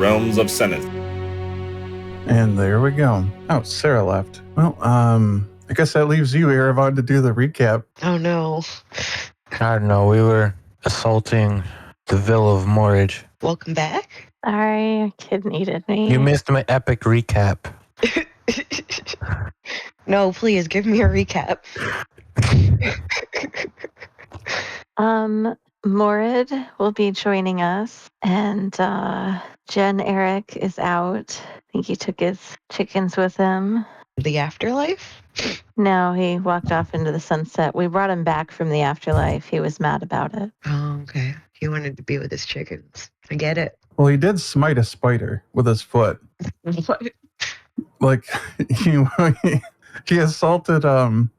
realms of Senith. And there we go. Oh, Sarah left. Well, I guess that leaves you, Erevan, to do the recap. Oh no. I don't know. We were assaulting the Villa of Moredville. Welcome back. Sorry, a kid needed me. You missed my epic recap. No, please give me a recap. Morid will be joining us, and Jen Eric is out. I think he took his chickens with him. The afterlife? No, he walked off into the sunset. We brought him back from the afterlife. He was mad about it. Oh, okay. He wanted to be with his chickens. I get it. Well, he did smite a spider with his foot. What? Like, he assaulted,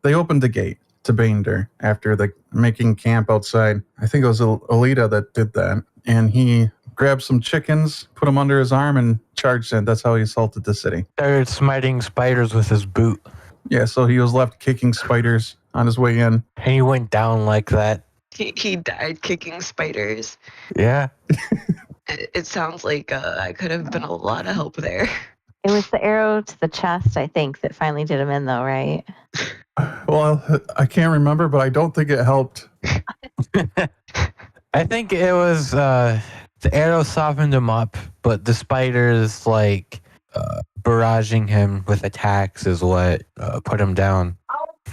they opened the gate to Banedur after making camp outside. I think it was Olita that did that. And he grabbed some chickens, put them under his arm, and charged in. That's how he assaulted the city. Started smiting spiders with his boot. Yeah, so he was left kicking spiders on his way in. And he went down like that. He died kicking spiders. Yeah. It sounds like I could have been a lot of help there. It was the arrow to the chest, I think, that finally did him in, though, right? Well, I can't remember, but I don't think it helped. I think it was the arrow softened him up, but the spiders barraging him with attacks is what put him down.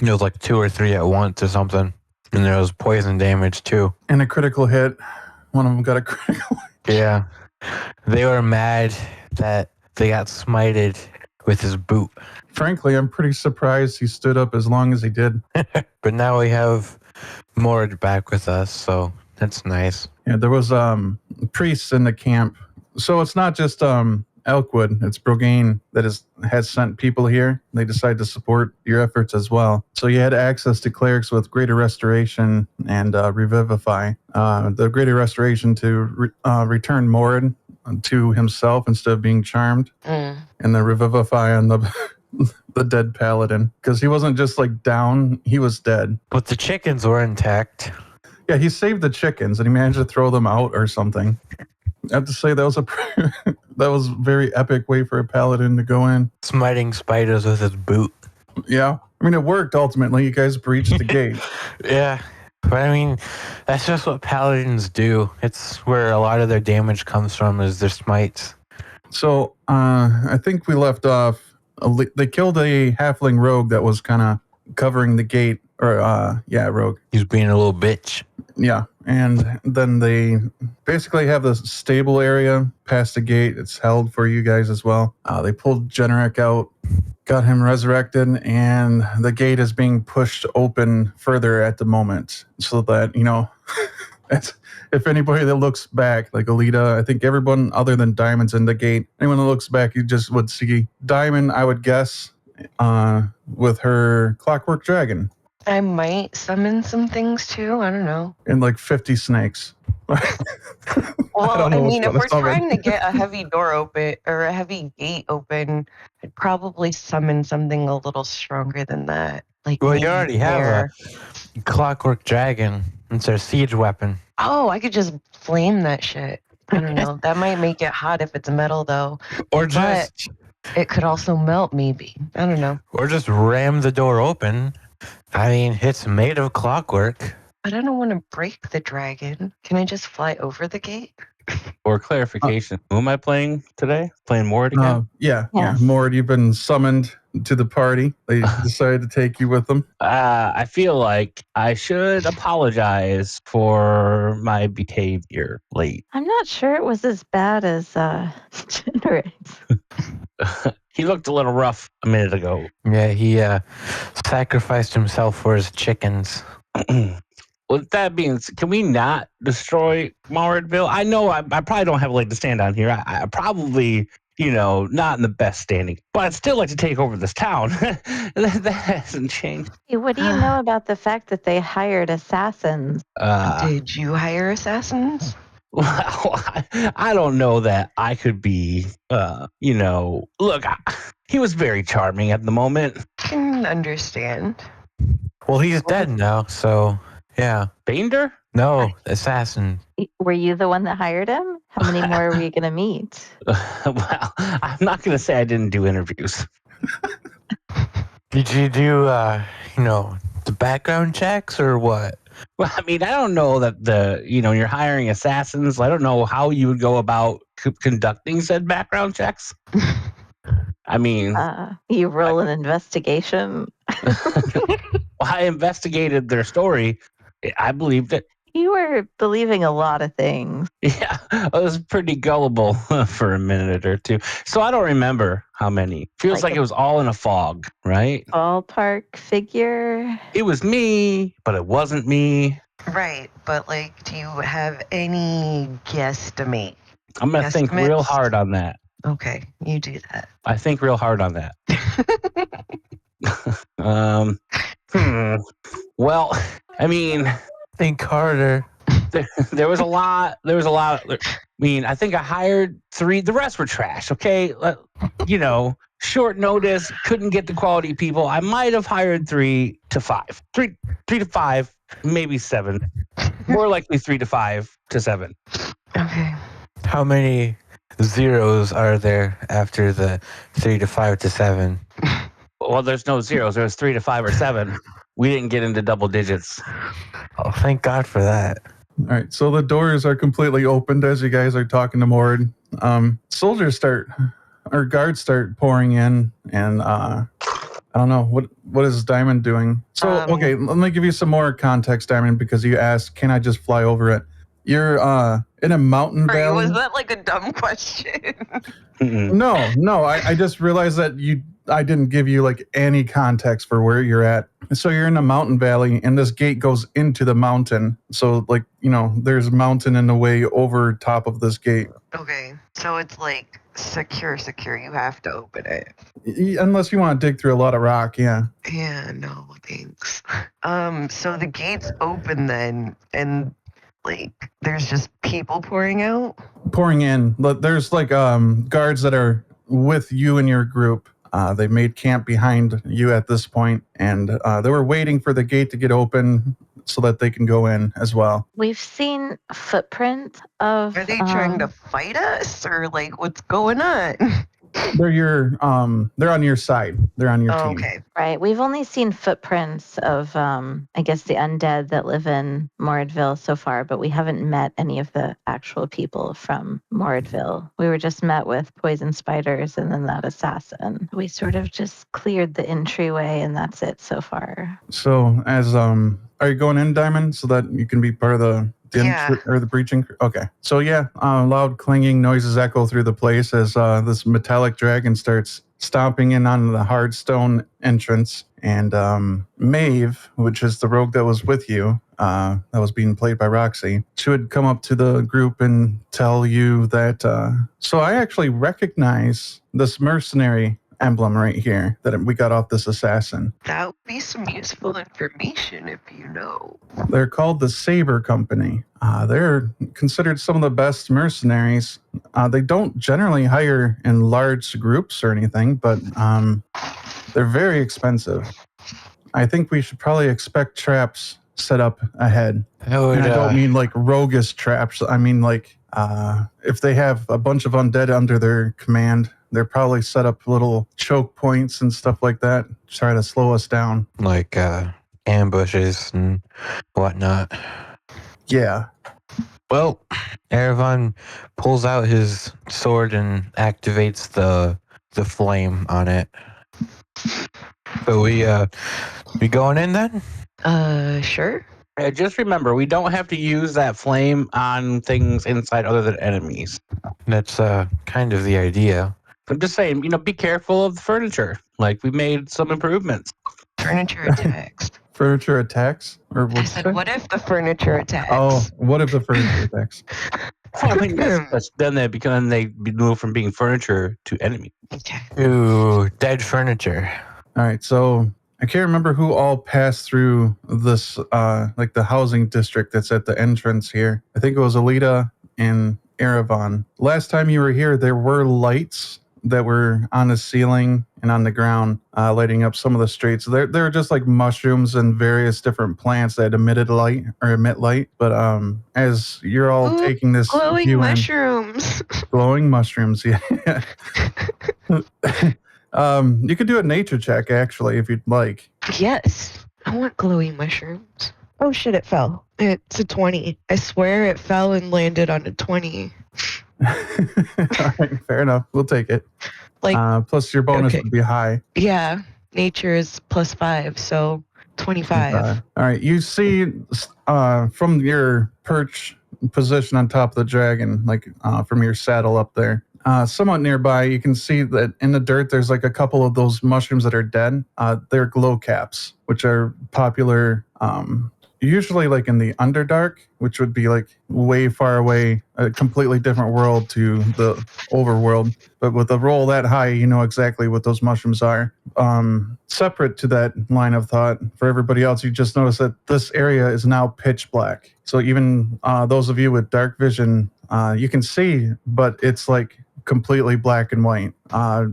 It was like 2 or 3 at once or something. And there was poison damage too. And a critical hit. One of them got a critical hit. Yeah. They were mad that they got smited with his boot. Frankly, I'm pretty surprised he stood up as long as he did. But now we have Mord back with us, so that's nice. Yeah, there was priests in the camp. So it's not just Elkwood, it's Brogane that has sent people here. They decided to support your efforts as well. So you had access to clerics with Greater Restoration and Revivify. The Greater Restoration to return Mord to himself instead of being charmed. And the Revivify on the dead paladin. Because he wasn't just down, he was dead. But the chickens were intact. Yeah, he saved the chickens and he managed to throw them out or something. I have to say that was a very epic way for a paladin to go in. Smiting spiders with his boot. Yeah. I mean, it worked ultimately. You guys breached the gate. Yeah. But I mean, that's just what paladins do. It's where a lot of their damage comes from is their smites. So, I think we left off. They killed a halfling rogue that was kind of covering the gate. Rogue. He's being a little bitch. Yeah. And then they basically have the stable area past the gate. It's held for you guys as well. They pulled Generic out, got him resurrected, and the gate is being pushed open further at the moment so that, if anybody that looks back, like Olita, I think everyone other than Diamond's in the gate, anyone that looks back, you just would see Diamond, I would guess, with her clockwork dragon. I might summon some things too. I don't know. And 50 snakes. Well, I mean, if we're trying to get a heavy door open or a heavy gate open, I'd probably summon something a little stronger than that. Well, you already have a clockwork dragon. It's our siege weapon. Oh, I could just flame that shit. I don't know. That might make it hot if it's metal, though. Or just... It could also melt, maybe. I don't know. Or just ram the door open. I mean, it's made of clockwork. But I don't want to break the dragon. Can I just fly over the gate? For clarification, who am I playing today? Playing Mord again? Yeah. Mord, you've been summoned to the party. They decided to take you with them. I feel like I should apologize for my behavior late. I'm not sure it was as bad as Generates. He looked a little rough a minute ago. Yeah, he sacrificed himself for his chickens. With that being said, can we not destroy Moredville? I know I probably don't have a leg to stand on here. I probably, not in the best standing. But I'd still like to take over this town. that hasn't changed. Hey, what do you know about the fact that they hired assassins? Did you hire assassins? Well, I don't know that I could be, look, he was very charming at the moment. Can understand. Well, he's dead now, so... Yeah. Banedur? No, assassin. Were you the one that hired him? How many more are we going to meet? Well, I'm not going to say I didn't do interviews. Did you do, the background checks or what? Well, I mean, I don't know that you're hiring assassins. I don't know how you would go about conducting said background checks. I mean, you roll an investigation. I investigated their story. I believed it. You were believing a lot of things. Yeah, I was pretty gullible for a minute or two. So I don't remember how many. Feels like it was all in a fog, right? Ballpark figure. It was me, but it wasn't me. Right, but do you have any guesstimate? I'm going to think real hard on that. Okay, you do that. I think real hard on that. Well, I mean, Think harder. there was a lot. I mean, I think I hired 3. The rest were trash. Okay, short notice, couldn't get the quality people. I might have hired 3 to 5, 3 to 5, maybe 7. More likely 3 to 5 to 7. Okay. How many zeros are there after the 3 to 5 to 7? Well, there's no zeros. There was 3 to 5 or 7. We didn't get into double digits. Oh, thank God for that. All right, so the doors are completely opened as you guys are talking to Mord. Guards start pouring in, and I don't know what is Diamond doing. So okay, let me give you some more context, Diamond, because you asked, can I just fly over it? You're in a mountain valley. Was that a dumb question? No, I just realized that I didn't give you any context for where you're at. So you're in a mountain valley, and this gate goes into the mountain. So there's a mountain in the way over top of this gate. Okay, so it's secure. You have to open it. Unless you want to dig through a lot of rock, yeah. Yeah, no, thanks. So the gate's open then, and there's just people pouring out? Pouring in. There's guards that are with you and your group. They made camp behind you at this point, and they were waiting for the gate to get open so that they can go in as well. We've seen footprints of... Are they trying to fight us, or what's going on? They're on your side. They're on your team. Okay. Right. We've only seen footprints of, I guess, the undead that live in Moredville so far, but we haven't met any of the actual people from Moredville. We were just met with poison spiders and then that assassin. We sort of just cleared the entryway, and that's it so far. So, are you going in, Diamond, so that you can be part of the breaching? Okay. So loud clanging noises echo through the place as this metallic dragon starts stomping in on the hard stone entrance. And Maeve, which is the rogue that was with you, that was being played by Roxy, she would come up to the group and tell you that, so I actually recognize this mercenary emblem right here that we got off this assassin. That would be some useful information if you know. They're called the Saber Company. They're considered some of the best mercenaries. They don't generally hire in large groups or anything, but they're very expensive. I think we should probably expect traps set up ahead. And I don't mean roguish traps. I mean if they have a bunch of undead under their command, they're probably set up little choke points and stuff like that to try to slow us down. Ambushes and whatnot. Yeah. Well, Erevan pulls out his sword and activates the flame on it. So we going in then? Sure. Just remember, we don't have to use that flame on things inside other than enemies. That's kind of the idea. I'm just saying, be careful of the furniture. We made some improvements. Furniture attacks. Furniture attacks? Or I said, what if the furniture attacks? Oh, what if the furniture attacks? Then they move from being furniture to enemy. Okay. Ooh, dead furniture. All right, so I can't remember who all passed through this, the housing district that's at the entrance here. I think it was Olita and Erevan. Last time you were here, there were lights that were on the ceiling and on the ground, lighting up some of the streets. They're just like mushrooms and various different plants that emit light. But as you're all taking this glowing view mushrooms. Glowing mushrooms, yeah. You could do a nature check actually if you'd like. Yes, I want glowing mushrooms. Oh shit, it fell. It's a 20. I swear it fell and landed on a 20. All right, fair enough. We'll take it. Plus your bonus would be high. Yeah, nature is +5, so 25. All right, you see from your perch position on top of the dragon, from your saddle up there, somewhat nearby, you can see that in the dirt there's like a couple of those mushrooms that are dead. They're glow caps, which are popular usually like in the Underdark, which would be like way far away, a completely different world to the overworld. But with a roll that high, you know exactly what those mushrooms are. Separate to that line of thought, for everybody else, you just notice that this area is now pitch black. So even those of you with dark vision, you can see, but it's like completely black and white,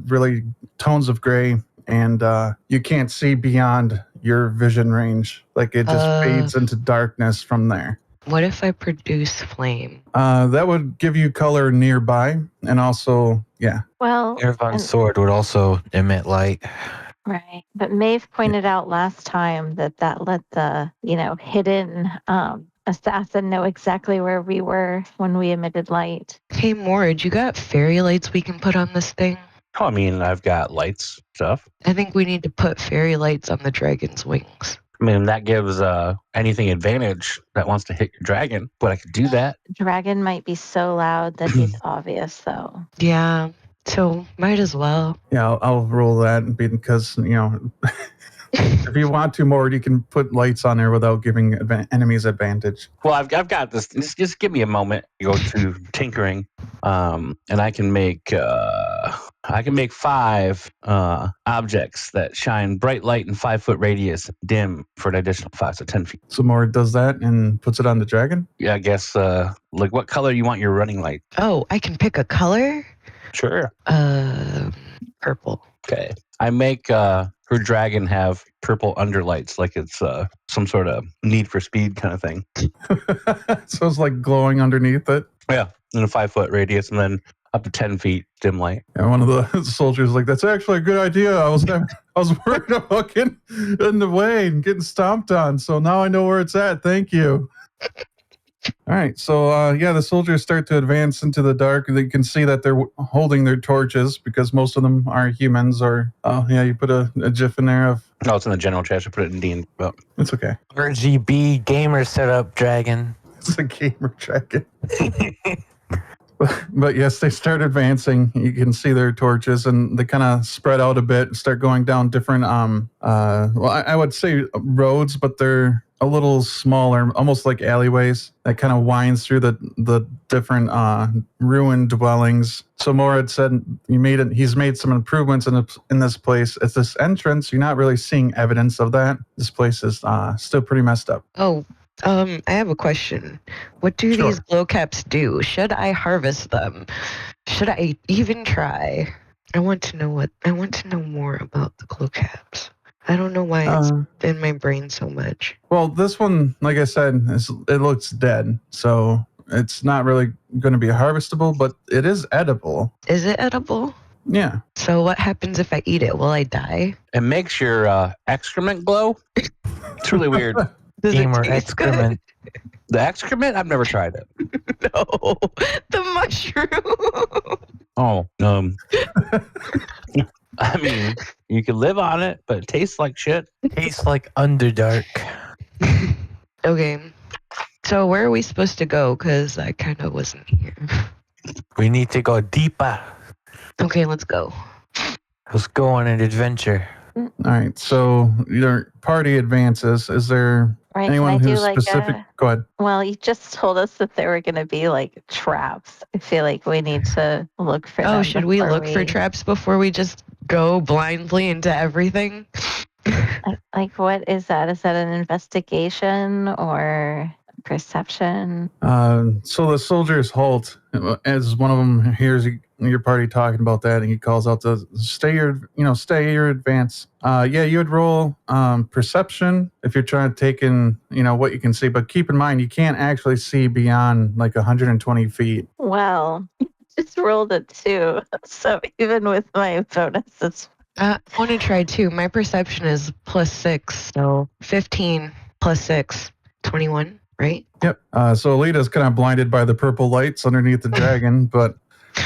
really tones of gray, and you can't see beyond your vision range. Like it just fades into darkness from there. What if I produce flame? That would give you color nearby, and also, yeah. Well, Erevan's sword would also emit light. Right. But Maeve pointed out last time that let the, hidden assassin know exactly where we were when we emitted light. Hey, Mord, you got fairy lights we can put on this thing? Oh, I mean, I've got lights stuff. I think we need to put fairy lights on the dragon's wings. I mean, that gives anything advantage that wants to hit your dragon, but I could do that. Dragon might be so loud that he's obvious, though. Yeah, so might as well. Yeah, I'll roll that because, if you want to more, you can put lights on there without giving enemies advantage. Well, I've got this. Just give me a moment. Go to tinkering, and I can make 5 objects that shine bright light in 5-foot radius, dim for an additional 5 to 10 feet. So Mord does that and puts it on the dragon? Yeah, I guess. Like, what color you want your running light? Oh, I can pick a color? Sure. Purple. Okay. I make her dragon have purple underlights, like it's some sort of Need for Speed kind of thing. So it's like glowing underneath it? Yeah, in a 5-foot radius, and then up to 10 feet dim light. And one of the soldiers like, that's actually a good idea. I was worried about getting in the way and getting stomped on. So now I know where it's at. Thank you. All right. So, the soldiers start to advance into the dark. You can see that they're holding their torches because most of them are humans or, you put a GIF in there of... Oh, it's in the general chat. I should put it in D&D. Oh. It's okay. RGB gamer setup dragon. It's a gamer dragon. But yes, they start advancing. You can see their torches, and they kind of spread out a bit, start going down different, I would say roads, but they're a little smaller, almost like alleyways that kind of winds through the different ruined dwellings. So Morad said he's made some improvements in this place. At this entrance, you're not really seeing evidence of that. This place is still pretty messed up. Oh, I have a question. What do these glow caps do? Should I harvest them? Should I even try? I want to know more about the glow caps. I don't know why it's in my brain so much. Well, this one, like I said, it looks dead, so it's not really going to be harvestable, but it is edible. Is it edible? Yeah. So what happens if I eat it? Will I die? It makes your excrement glow. It's really weird. Does Gamer it taste excrement. good? The excrement? I've never tried it. No, the mushroom. Oh, I mean, you can live on it, but it tastes like shit. Tastes like Underdark. Okay, so where are we supposed to go? Because I kind of wasn't here. We need to go deeper. Okay, let's go. Let's go on an adventure. All right. So your party advances. Is there anyone who's specific? Go ahead. Well, you just told us that there were going to be traps. I feel like we need to look for them. Oh, should we look for traps before we just go blindly into everything? What is that? Is that an investigation or perception? So the soldiers halt as one of them hears your party talking about that, and he calls out to stay your advance. Yeah, you would roll perception if you're trying to take in, what you can see. But keep in mind, you can't actually see beyond like 120 feet. Well, just rolled a 2. So even with my bonus, it's I want to try too. My perception is +6, so 15 + 6, 21, right? Yep. So Alita's kind of blinded by the purple lights underneath the dragon, but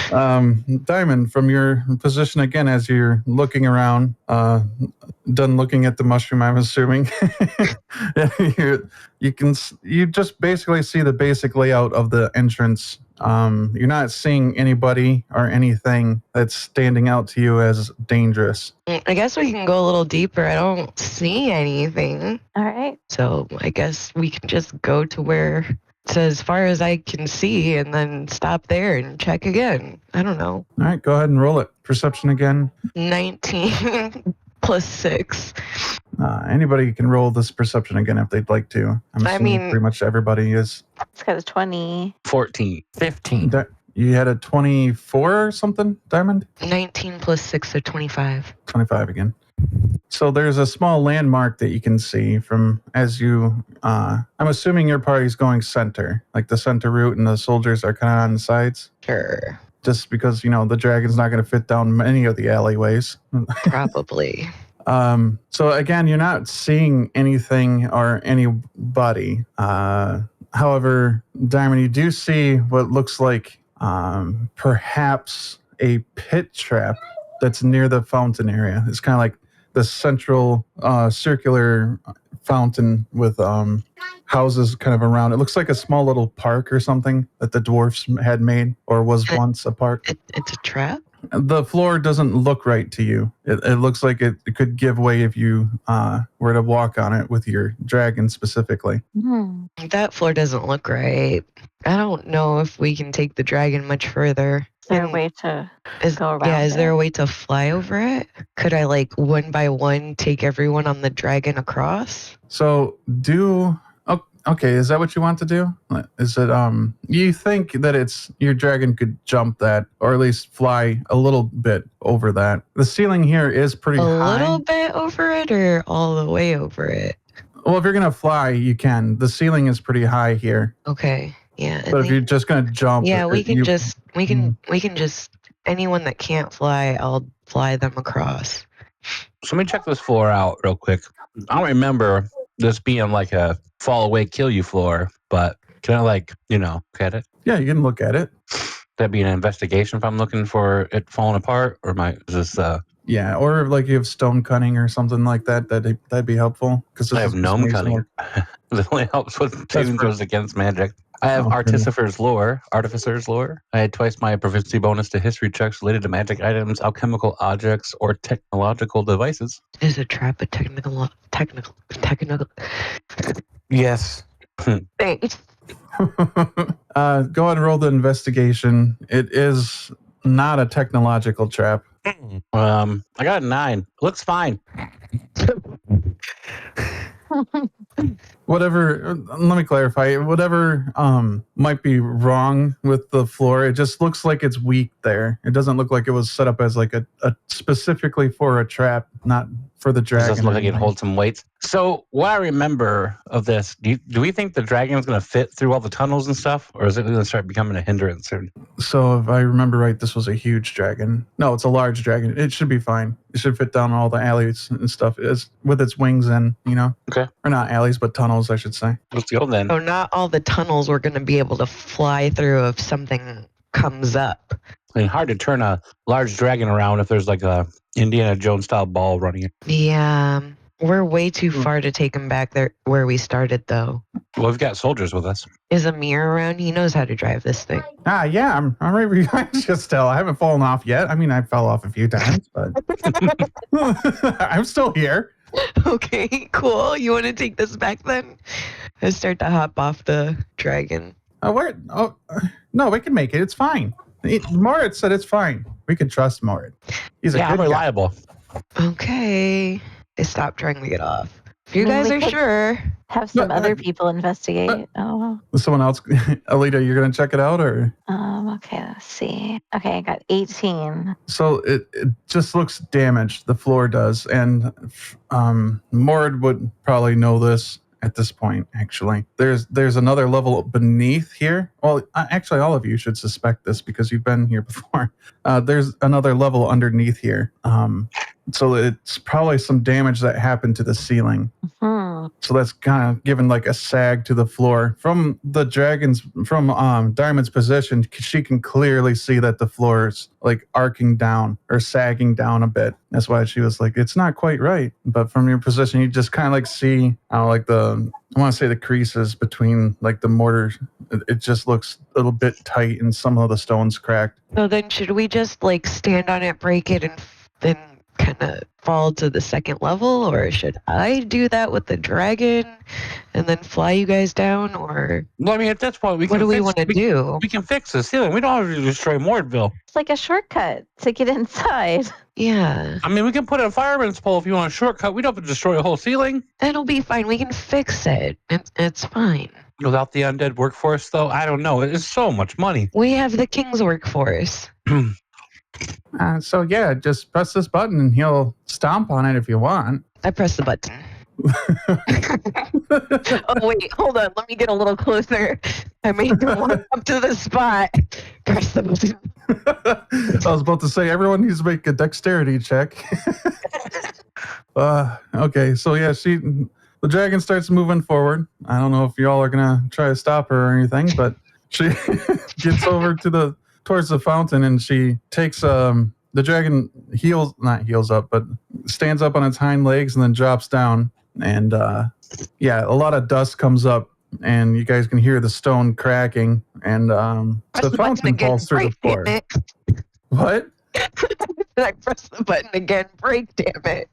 Diamond, from your position again, as you're looking around, done looking at the mushroom, I'm assuming, you just basically see the basic layout of the entrance. You're not seeing anybody or anything that's standing out to you as dangerous. I guess we can go a little deeper. I don't see anything. all right. So I guess we can just go to where it says as far as I can see and then stop there and check again. I don't know. All right, go ahead and roll it. Perception again. 19 + 6. Anybody can roll this perception again if they'd like to. I'm assuming pretty much everybody is. It's got a 20. 14. 15. You had a 24 or something, Diamond? 19 + 6, so 25. 25 again. So there's a small landmark that you can see from as you, I'm assuming your party's going center, like the center route, and the soldiers are kind of on the sides. Sure. Just because, the dragon's not going to fit down many of the alleyways. Probably. So again, you're not seeing anything or anybody. However, Diamond, you do see what looks like perhaps a pit trap that's near the fountain area. It's kind of like the central circular fountain with houses kind of around. It looks like a small little park or something that the dwarfs had made or was once a park. It's a trap? The floor doesn't look right to you. It looks like it could give way if you were to walk on it with your dragon specifically. That floor doesn't look right. I don't know if we can take the dragon much further. Is there a way to go around Yeah, is there it? a way to fly over it? Could I, one by one, take everyone on the dragon across? So okay, is that what you want to do? Is it, you think that your dragon could jump that, or at least fly a little bit over that? The ceiling here is pretty high. A little bit over it or all the way over it? Well, if you're going to fly, you can. The ceiling is pretty high here. Okay, yeah. But if you're just going to jump... Yeah, we can just, anyone that can't fly, I'll fly them across. So let me check this floor out real quick. I don't remember this being like a fall away, kill you floor, but can I look at it? Yeah, you can look at it. That'd be an investigation if I'm looking for it falling apart, or is this Yeah, or you have stone cutting or something like that. That'd be helpful. Because I have gnome cutting. It only helps with saving throws against magic. I have Artificer's Lore. I had twice my proficiency bonus to history checks related to magic items, alchemical objects, or technological devices. Is a trap a technical? Yes. Thanks. Go ahead and roll the investigation. It is not a technological trap. I got a 9. Looks fine. Whatever, let me clarify. Whatever might be wrong with the floor, it just looks like it's weak there. It doesn't look like it was set up as a specifically for a trap, not for the dragon. It doesn't look like it holds some weights. So what I remember of this, do we think the dragon is going to fit through all the tunnels and stuff? Or is it going to start becoming a hindrance soon? So if I remember right, this was a huge dragon. No, it's a large dragon. It should be fine. It should fit down all the alleys and stuff with its wings in, Okay. Or not alleys, but tunnels, I should say. Let's go then. So not all the tunnels we're going to be able to fly through if something comes up. And hard to turn a large dragon around if there's like a Indiana Jones style ball running it. Yeah, we're way too far to take him back there where we started, though. Well, we've got soldiers with us. Is Amir around? He knows how to drive this thing. Yeah, I'm right where you guys just still. I haven't fallen off yet. I mean, I fell off a few times, but I'm still here. Okay, cool. You want to take this back then? I start to hop off the dragon. No, we can make it. It's fine. Moritz said it's fine. We can trust Moritz. He's a good I'm guy. reliable. Okay. I stopped trying to get off. If you guys are sure. Have some other people investigate. Someone else, Alita, you're going to check it out, or? I Okay, let's see. Okay, I got 18. So it just looks damaged. The floor does, and Mord would probably know this at this point. Actually, there's another level beneath here. Well, actually, all of you should suspect this because you've been here before. There's another level underneath here. So it's probably some damage that happened to the ceiling. So that's kind of given like a sag to the floor. From the dragon's, from Diamond's position, she can clearly see that the floor is like arcing down or sagging down a bit. That's why she was like, it's not quite right. But from your position, you just kind of like see, I want to say the creases between like the mortar. It just looks a little bit tight and some of the stones cracked. So then should we just like stand on it, break it, and then kind of fall to the second level, or should I do that with the dragon and then fly you guys down, or Well, I mean, at this point, what do we want to do? We can fix the ceiling. We don't have to destroy Moredville. It's like a shortcut to get inside. Yeah, I mean, we can put a fireman's pole if you want a shortcut. We don't have to destroy a whole ceiling. it'll be fine. We can fix it. It's fine. Without the undead workforce, though, I don't know. It's so much money. We have the king's workforce. So yeah, just press this button and he'll stomp on it if you want. I press the button. Oh wait, hold on. Let me get a little closer. I made the walk up to the spot. Press the button. I was about to say everyone needs to make a dexterity check. Okay, so yeah, the dragon starts moving forward. I don't know if you all are gonna try to stop her or anything, but she gets over towards the fountain, and she takes the dragon not heels up, but stands up on its hind legs and then drops down. And yeah, a lot of dust comes up, and you guys can hear the stone cracking, and the fountain falls through the floor. What? I press the button again. Break, damn it.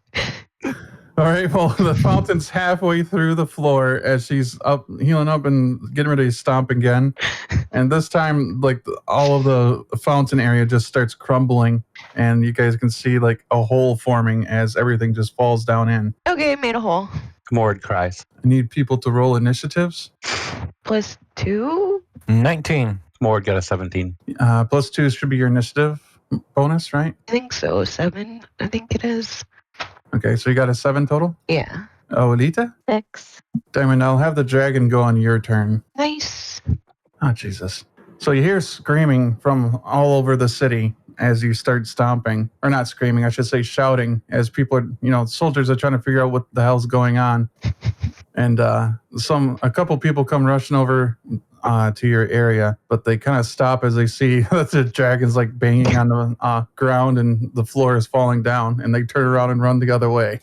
All right, well, the fountain's halfway through the floor as she's healing up and getting ready to stomp again. And this time, like, all of the fountain area just starts crumbling, and you guys can see, like, a hole forming as everything just falls down in. Okay, made a hole. Mord cries. I need people to roll initiatives. +2? 19. Mord got a 17. +2 should be your initiative bonus, right? I think so. 7, I think it is. Okay, so you got a 7 total? Yeah. Oh, Olita? 6. Diamond, I'll have the dragon go on your turn. Nice. Oh, Jesus. So you hear screaming from all over the city as you start stomping. Or not screaming, I should say shouting, as people are, soldiers are trying to figure out what the hell's going on. And a couple people come rushing over to your area, but they kind of stop as they see that the dragon's like banging on the ground and the floor is falling down, and they turn around and run the other way.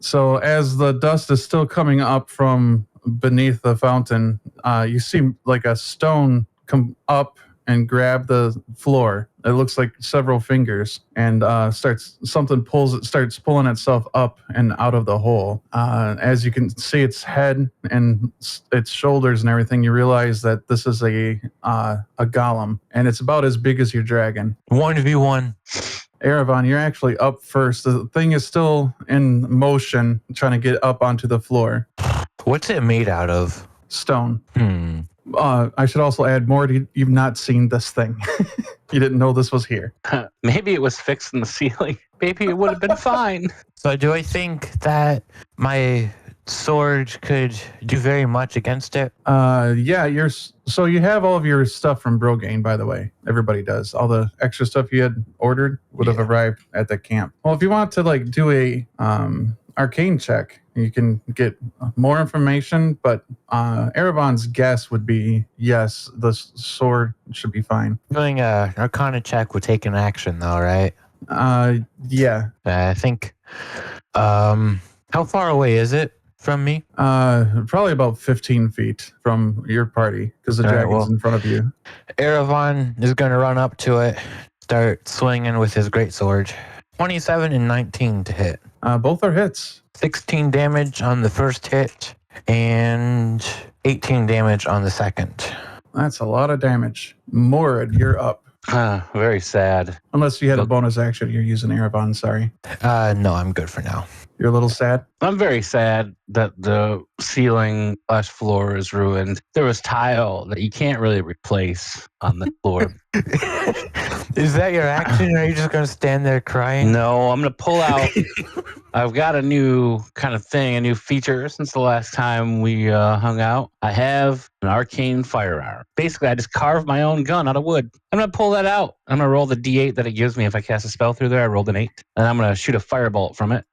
So as the dust is still coming up from beneath the fountain, you see like a stone come up and grab the floor. It looks like several fingers, and starts pulling itself up and out of the hole. As you can see its head and its shoulders and everything, you realize that this is a golem, and it's about as big as your dragon. 1v1. Erevan, you're actually up first. The thing is still in motion, trying to get up onto the floor. What's it made out of? Stone. I should also add, Morty, you've not seen this thing. You didn't know this was here. Maybe it was fixed in the ceiling. Maybe it would have been fine. So do I think that my sword could do very much against it? Yeah, so you have all of your stuff from Brogane, by the way. Everybody does. All the extra stuff you had ordered would have arrived at the camp. Well, if you want to like do a arcane check, you can get more information, but Erevan's guess would be yes, the sword should be fine. Doing a arcana check would take an action though, right? Yeah. I think. How far away is it from me? Probably about 15 feet from your party, because the dragon's in front of you. Erevan is going to run up to it, start swinging with his greatsword. 27 and 19 to hit. Both are hits. 16 damage on the first hit and 18 damage on the second. That's a lot of damage. Mored, you're up. Very sad. Unless you had a Look. bonus action, you're using Erevan. Sorry, No, I'm good for now. you're a little sad. I'm very sad that the ceiling / floor is ruined. There was tile that you can't really replace on the floor. Is that your action, or are you just going to stand there crying? No, I'm going to pull out. I've got a new kind of thing, a new feature since the last time we hung out. I have an arcane firearm. Basically, I just carved my own gun out of wood. I'm going to pull that out. I'm going to roll the D8 that it gives me if I cast a spell through there. I rolled an 8. And I'm going to shoot a firebolt from it.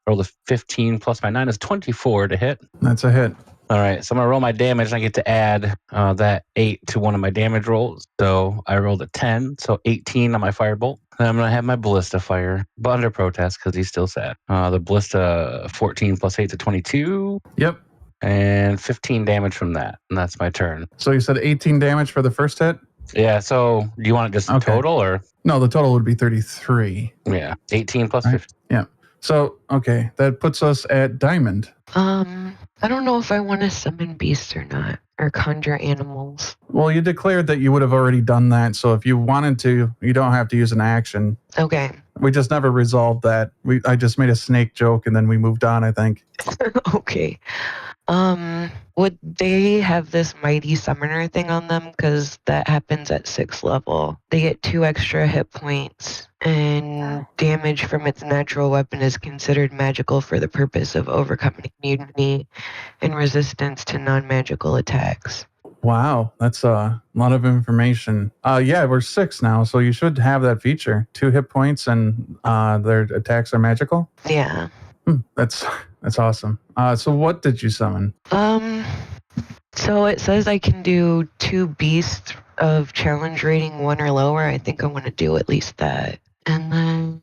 Roll a 15 plus my 9 is 24 to hit. That's a hit. All right, so I'm going to roll my damage, and I get to add that 8 to one of my damage rolls. So I rolled a 10, so 18 on my firebolt. And I'm going to have my ballista fire, but under protest because he's still sad. The ballista 14 plus 8 to 22. Yep. And 15 damage from that. And that's my turn. So you said 18 damage for the first hit? Yeah, so do you want it just total or? No, the total would be 33. Yeah, 18 plus Right. 15. Yeah. So, okay, that puts us at Diamond. I don't know if I want to summon beasts or not, or conjure animals. Well, you declared that you would have already done that, so if you wanted to, you don't have to use an action. Okay. We just never resolved that. I just made a snake joke and then we moved on, I think. Okay. Would they have this mighty summoner thing on them? Because that happens at 6th level. They get 2 extra hit points, and damage from its natural weapon is considered magical for the purpose of overcoming immunity and resistance to non-magical attacks. Wow, that's a lot of information. Yeah, we're 6 now, so you should have that feature. 2 hit points and their attacks are magical. Yeah. That's awesome. So what did you summon? So it says I can do 2 beasts of challenge rating 1 or lower. I think I want to do at least that. And then,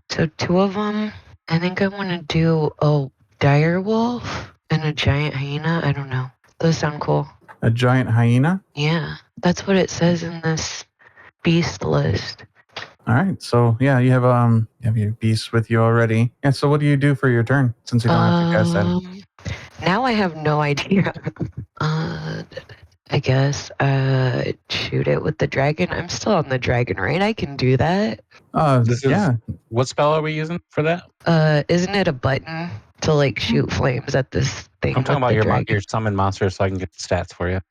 so 2 of them. I think I want to do a dire wolf and a giant hyena. I don't know. Those sound cool. A giant hyena? Yeah, that's what it says in this beast list. All right, so yeah, you have your beasts with you already. Yeah, so what do you do for your turn since you don't have to cast that? Now I have no idea. I guess shoot it with the dragon. I'm still on the dragon, right? I can do that. Yeah. What spell are we using for that? Isn't it a button to like shoot flames at this thing? I'm talking with about the your summon monster so I can get the stats for you.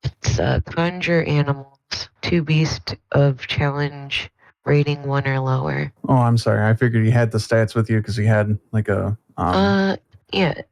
It's conjure animals. 2 beasts of challenge rating 1 or lower. Oh, I'm sorry. I figured you had the stats with you because you had like a. Giant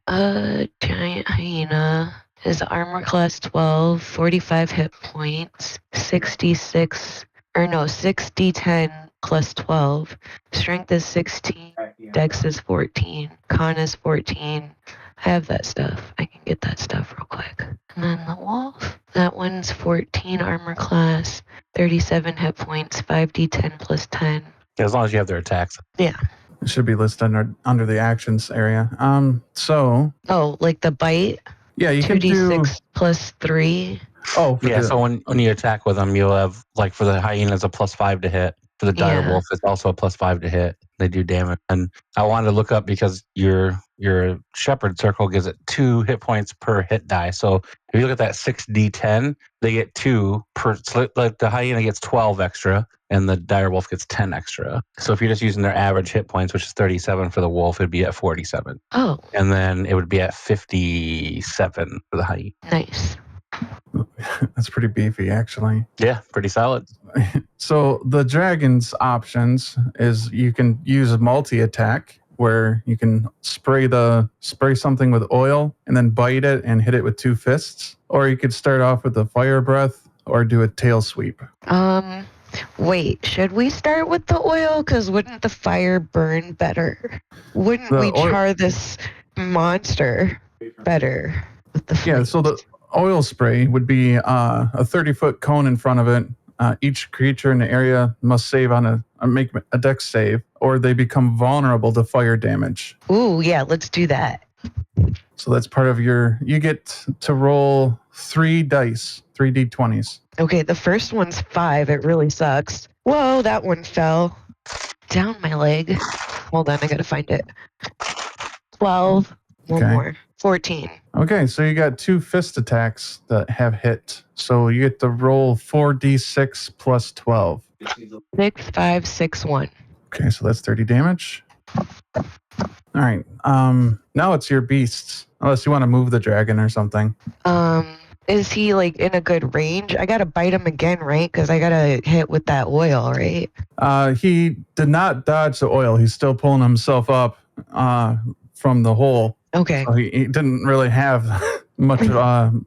hyena is armor class 12, 45 hit points, 6d10 plus 12. Strength is 16, dex is 14, con is 14. I have that stuff. I can get that stuff real quick. And then the wolf, that one's 14 armor class, 37 hit points, 5d10 plus 10. As long as you have their attacks. Yeah. It should be listed under the actions area. So. Oh, like the bite? Yeah, you can do 2d6 plus 3. Oh, yeah. So when you attack with them, you'll have like for the hyenas a +5 to hit. For the dire wolf, it's also a +5 to hit. They do damage. And I wanted to look up because your shepherd circle gives it 2 hit points per hit die. So if you look at that 6d10, they get 2 per. Like the hyena gets 12 extra, and the dire wolf gets 10 extra. So if you're just using their average hit points, which is 37 for the wolf, it'd be at 47. Oh. And then it would be at 57 for the hyena. Nice. That's pretty beefy, actually. Yeah, pretty solid. So the dragon's options is you can use a multi-attack where you can spray something with oil and then bite it and hit it with 2 fists, or you could start off with a fire breath or do a tail sweep. Wait, should we start with the oil? Because wouldn't the fire burn better? Wouldn't we char this monster better with the flames? Yeah, so the oil spray would be a 30-foot cone in front of it. Each creature in the area must make a dex save, or they become vulnerable to fire damage. Ooh, yeah, let's do that. So that's part of you get to roll 3 dice, 3 d20s. Okay, the first one's 5. It really sucks. Whoa, that one fell down my leg. Hold on, I gotta find it. 12. One Okay. more. 14. Okay, so you got 2 fist attacks that have hit. So you get to roll 4d6 plus 12. 6, 5, 6, 1. Okay, so that's 30 damage. All right. Now it's your beasts. Unless you want to move the dragon or something. Is he like in a good range? I gotta bite him again, right? Because I gotta hit with that oil, right? He did not dodge the oil. He's still pulling himself up from the hole. Okay. So he didn't really have much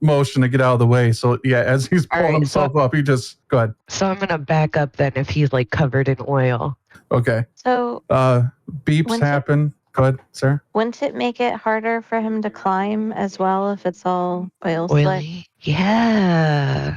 motion to get out of the way. So yeah, as he's All pulling right, himself up, he just go ahead. So I'm gonna back up then if he's like covered in oil. Okay. So Beeps happen. Go ahead, sir. wouldn't it make it harder for him to climb as well if it's all oil slick? Oily? Yeah.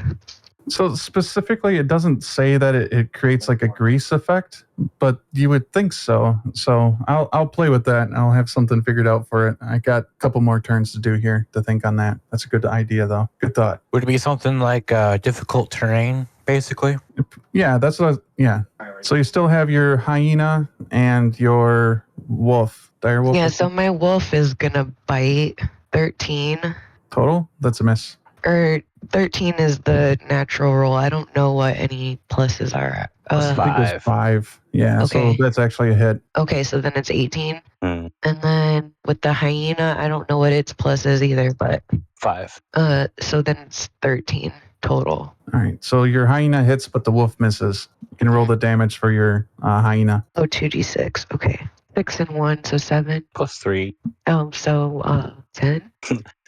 So specifically, it doesn't say that it creates like a grease effect, but you would think so. So I'll play with that. And I'll have something figured out for it. I got a couple more turns to do here to think on that. That's a good idea, though. Good thought. Would it be something like difficult terrain, basically? Yeah, that's what. Yeah. So you still have your hyena and your wolf. Dire wolf. Yeah, so my wolf is gonna bite 13. Total. That's a miss. Or 13 is the natural roll. I don't know what any pluses are. Plus I think it was 5. Yeah. Okay. So that's actually a hit. Okay, so then it's 18. Mm. And then with the hyena, I don't know what its plus is either, but 5. so then it's 13 total. All right. So your hyena hits, but the wolf misses. You can roll the damage for your hyena. Oh, 2d6. Okay. 6 and 1, so 7. Plus 3. So 10.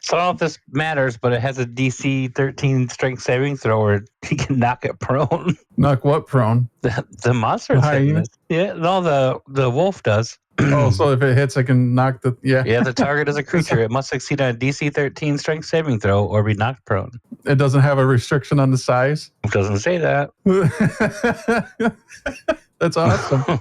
So I don't know if this matters, but it has a DC 13 strength saving throw where he can knock it prone. Knock what prone? The monster. The hyena? Yeah, no, the wolf does. Oh, so if it hits, I can knock the... Yeah. Yeah, the target is a creature. It must succeed on a DC 13 strength saving throw or be knocked prone. It doesn't have a restriction on the size? It doesn't say that. That's awesome.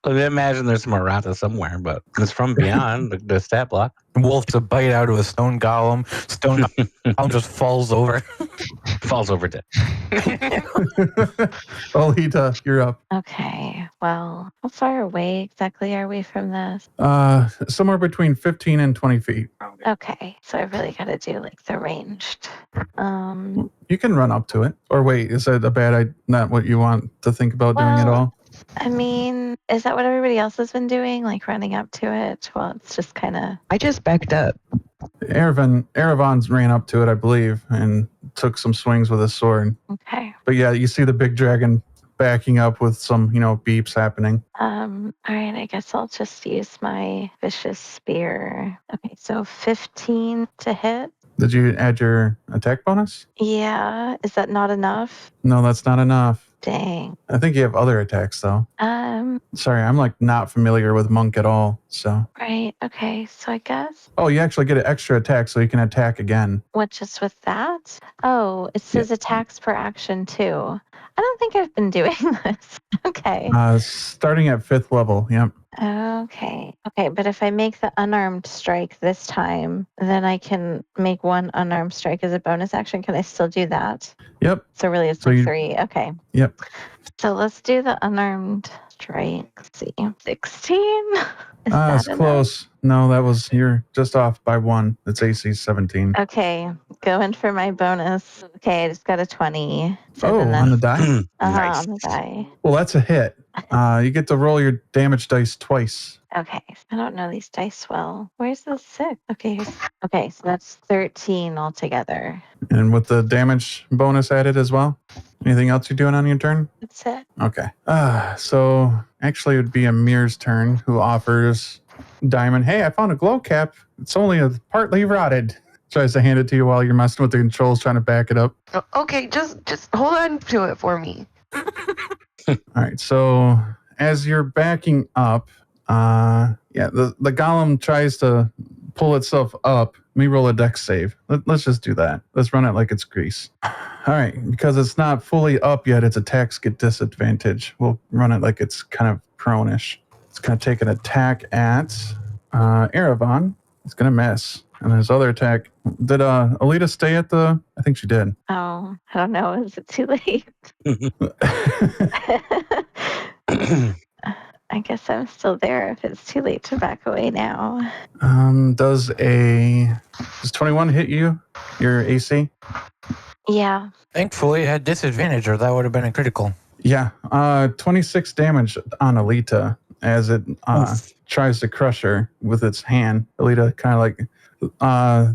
I imagine there's some errata somewhere, but it's from beyond the stat block. Wolf to bite out of a stone golem. Stone golem just falls over. Falls over dead. Olita, you're up. Okay. Well, how far away exactly are we from this? Somewhere between 15 and 20 feet. Okay. So I really got to do like the ranged. You can run up to it. Or wait, is that a bad idea? Not what you want to think about doing at all? I mean, is that what everybody else has been doing? Like running up to it? Well, it's just kind of... I just backed up. Erevan ran up to it, I believe, and took some swings with his sword. Okay. But yeah, you see the big dragon backing up with some, beeps happening. All right, I guess I'll just use my vicious spear. Okay, so 15 to hit. Did you add your attack bonus? Yeah, is that not enough? No, that's not enough. Dang. I think you have other attacks, though. Sorry, I'm not familiar with monk at all, so. Right, okay, so I guess... Oh, you actually get an extra attack, so you can attack again. What, just with that? Oh, it says attacks per action, too. I don't think I've been doing this. Okay. Starting at 5th level, yep. Okay, but if I make the unarmed strike this time, then I can make one unarmed strike as a bonus action. Can I still do that? Yep. So really it's 3. Okay. Yep. So let's do the unarmed strike. Let's see. 16? It's close. No, you're just off by 1. It's AC 17. Okay, going for my bonus. Okay, I just got a 20. So on the die? Nice. On the die. Well, that's a hit. You get to roll your damage dice twice. Okay, I don't know these dice well. Where's the 6? Okay, so that's 13 altogether. And with the damage bonus added as well? Anything else you're doing on your turn? That's it. Okay. So actually it would be Amir's turn, who offers Diamond, hey, I found a glow cap. It's only partly rotted. Tries to hand it to you while you're messing with the controls, trying to back it up. Okay, just hold on to it for me. All right, so as you're backing up, the golem tries to pull itself up. Let me roll a dex save. Let's just do that. Let's run it like it's grease. All right, because it's not fully up yet, its attacks get disadvantage. We'll run it like it's kind of prone-ish. It's going to take an attack at Erevan. It's going to miss. And his other attack, did Olita stay at the... I think she did. Oh, I don't know. Is it too late? I I guess I'm still there if it's too late to back away now. Does 21 hit you? Your AC? Yeah. Thankfully, it had disadvantage, or that would have been a critical. Yeah. 26 damage on Olita as it tries to crush her with its hand. Olita kind of like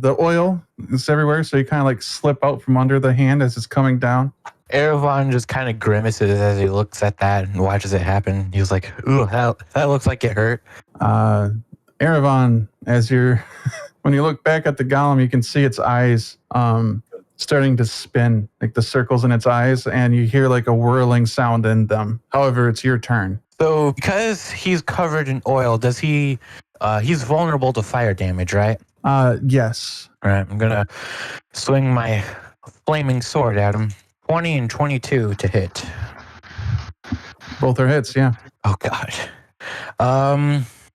the oil is everywhere, so you kind of like slip out from under the hand as it's coming down. Erevan just kind of grimaces as he looks at that and watches it happen. He's like, "Ooh, that looks like it hurt." Erevan, as you're when you look back at the golem, you can see its eyes starting to spin, like the circles in its eyes, and you hear like a whirling sound in them. However, it's your turn. So, because he's covered in oil, does he? He's vulnerable to fire damage, right? Yes. All right, I'm gonna swing my flaming sword at him. 20 and 22 to hit. Both are hits, yeah. Oh god.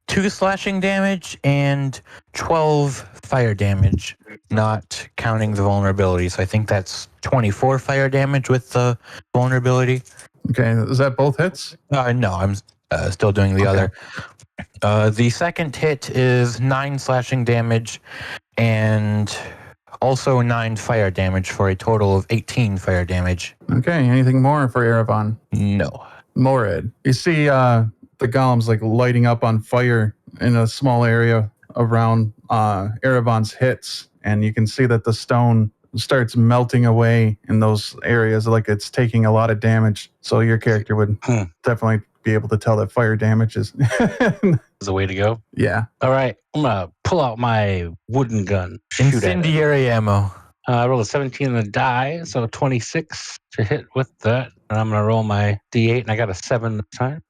2 slashing damage and 12 fire damage, not counting the vulnerability. So I think that's 24 fire damage with the vulnerability. Okay, is that both hits? No, I'm still doing the other. The second hit is 9 slashing damage and also 9 fire damage for a total of 18 fire damage. Okay, anything more for Erevan? No. Mored. You see the golem's like lighting up on fire in a small area around Erevan's hits, and you can see that the stone starts melting away in those areas like it's taking a lot of damage. So your character would definitely be able to tell that fire damage is Is the way to go. Yeah. All right, I'm gonna pull out my wooden gun. Shoot at it. Incendiary ammo. I rolled a 17 on the die, so 26 to hit with that. And I'm going to roll my D8, and I got a 7 this time.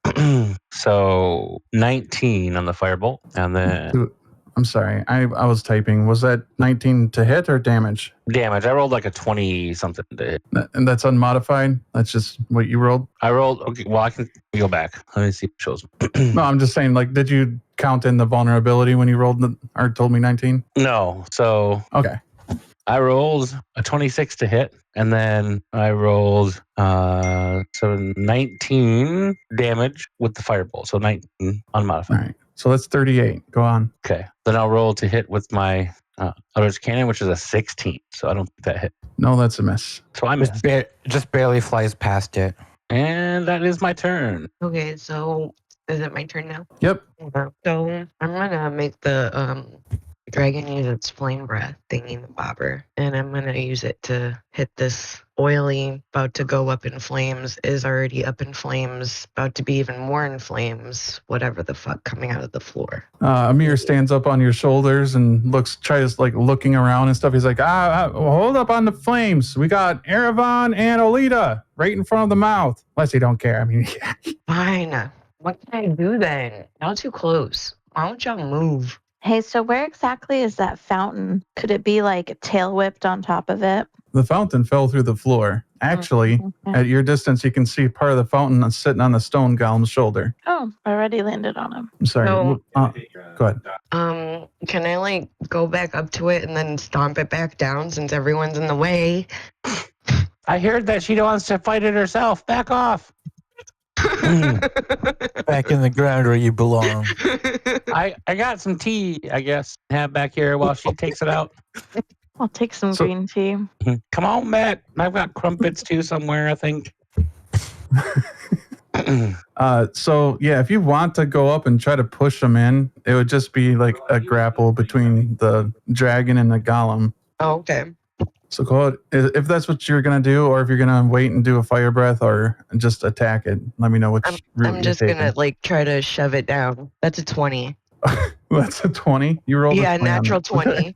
So 19 on the firebolt. And then I'm sorry, I was typing. Was that 19 to hit or damage? damage. I rolled like a 20-something to hit. And that's unmodified? That's just what you rolled? I rolled, okay, well, I can go back. Let me see if it shows me. No, I'm just saying, like, did you count in the vulnerability when you rolled or told me 19? No, so Okay. I rolled a 26 to hit, and then I rolled 19 damage with the firebolt, so 19 unmodified. All right. So that's 38. Go on. Okay. Then I'll roll to hit with my other's cannon, which is a 16, so I don't think that hit. No, that's a miss. So I missed. Just barely flies past it. And that is my turn. Okay, so is it my turn now? Yep. Okay. So I'm gonna make the dragon use its flame breath thingy bobber, and I'm gonna use it to hit this oily, about to go up in flames, is already up in flames, about to be even more in flames, whatever the fuck coming out of the floor. Amir stands up on your shoulders and tries like looking around and stuff. He's like, hold up on the flames. We got Erevan and Olita right in front of the mouth. Unless you don't care. I mean, Fine. What can I do then? Not too close. Why don't y'all move? Hey, so where exactly is that fountain? Could it be like tail whipped on top of it? the fountain fell through the floor. Actually, at your distance, you can see part of the fountain sitting on the stone golem's shoulder. Oh, already landed on him. I'm sorry. No. Go ahead. Can I like go back up to it and then stomp it back down since everyone's in the way? I heard that she wants to fight it herself. Back off. Back in the ground where you belong. I got some tea, I guess, have back here while she takes it out. I'll take some green tea. Come on back. I've got crumpets too somewhere, I think. So yeah, if you want to go up and try to push them in, it would just be like a grapple between the dragon and the golem. Oh, okay. So go ahead. If that's what you're gonna do, or if you're gonna wait and do a fire breath, or just attack it, let me know which route I'm just you're gonna like try to shove it down. That's a 20. That's a 20. You rolled Yeah, a 20 natural 20.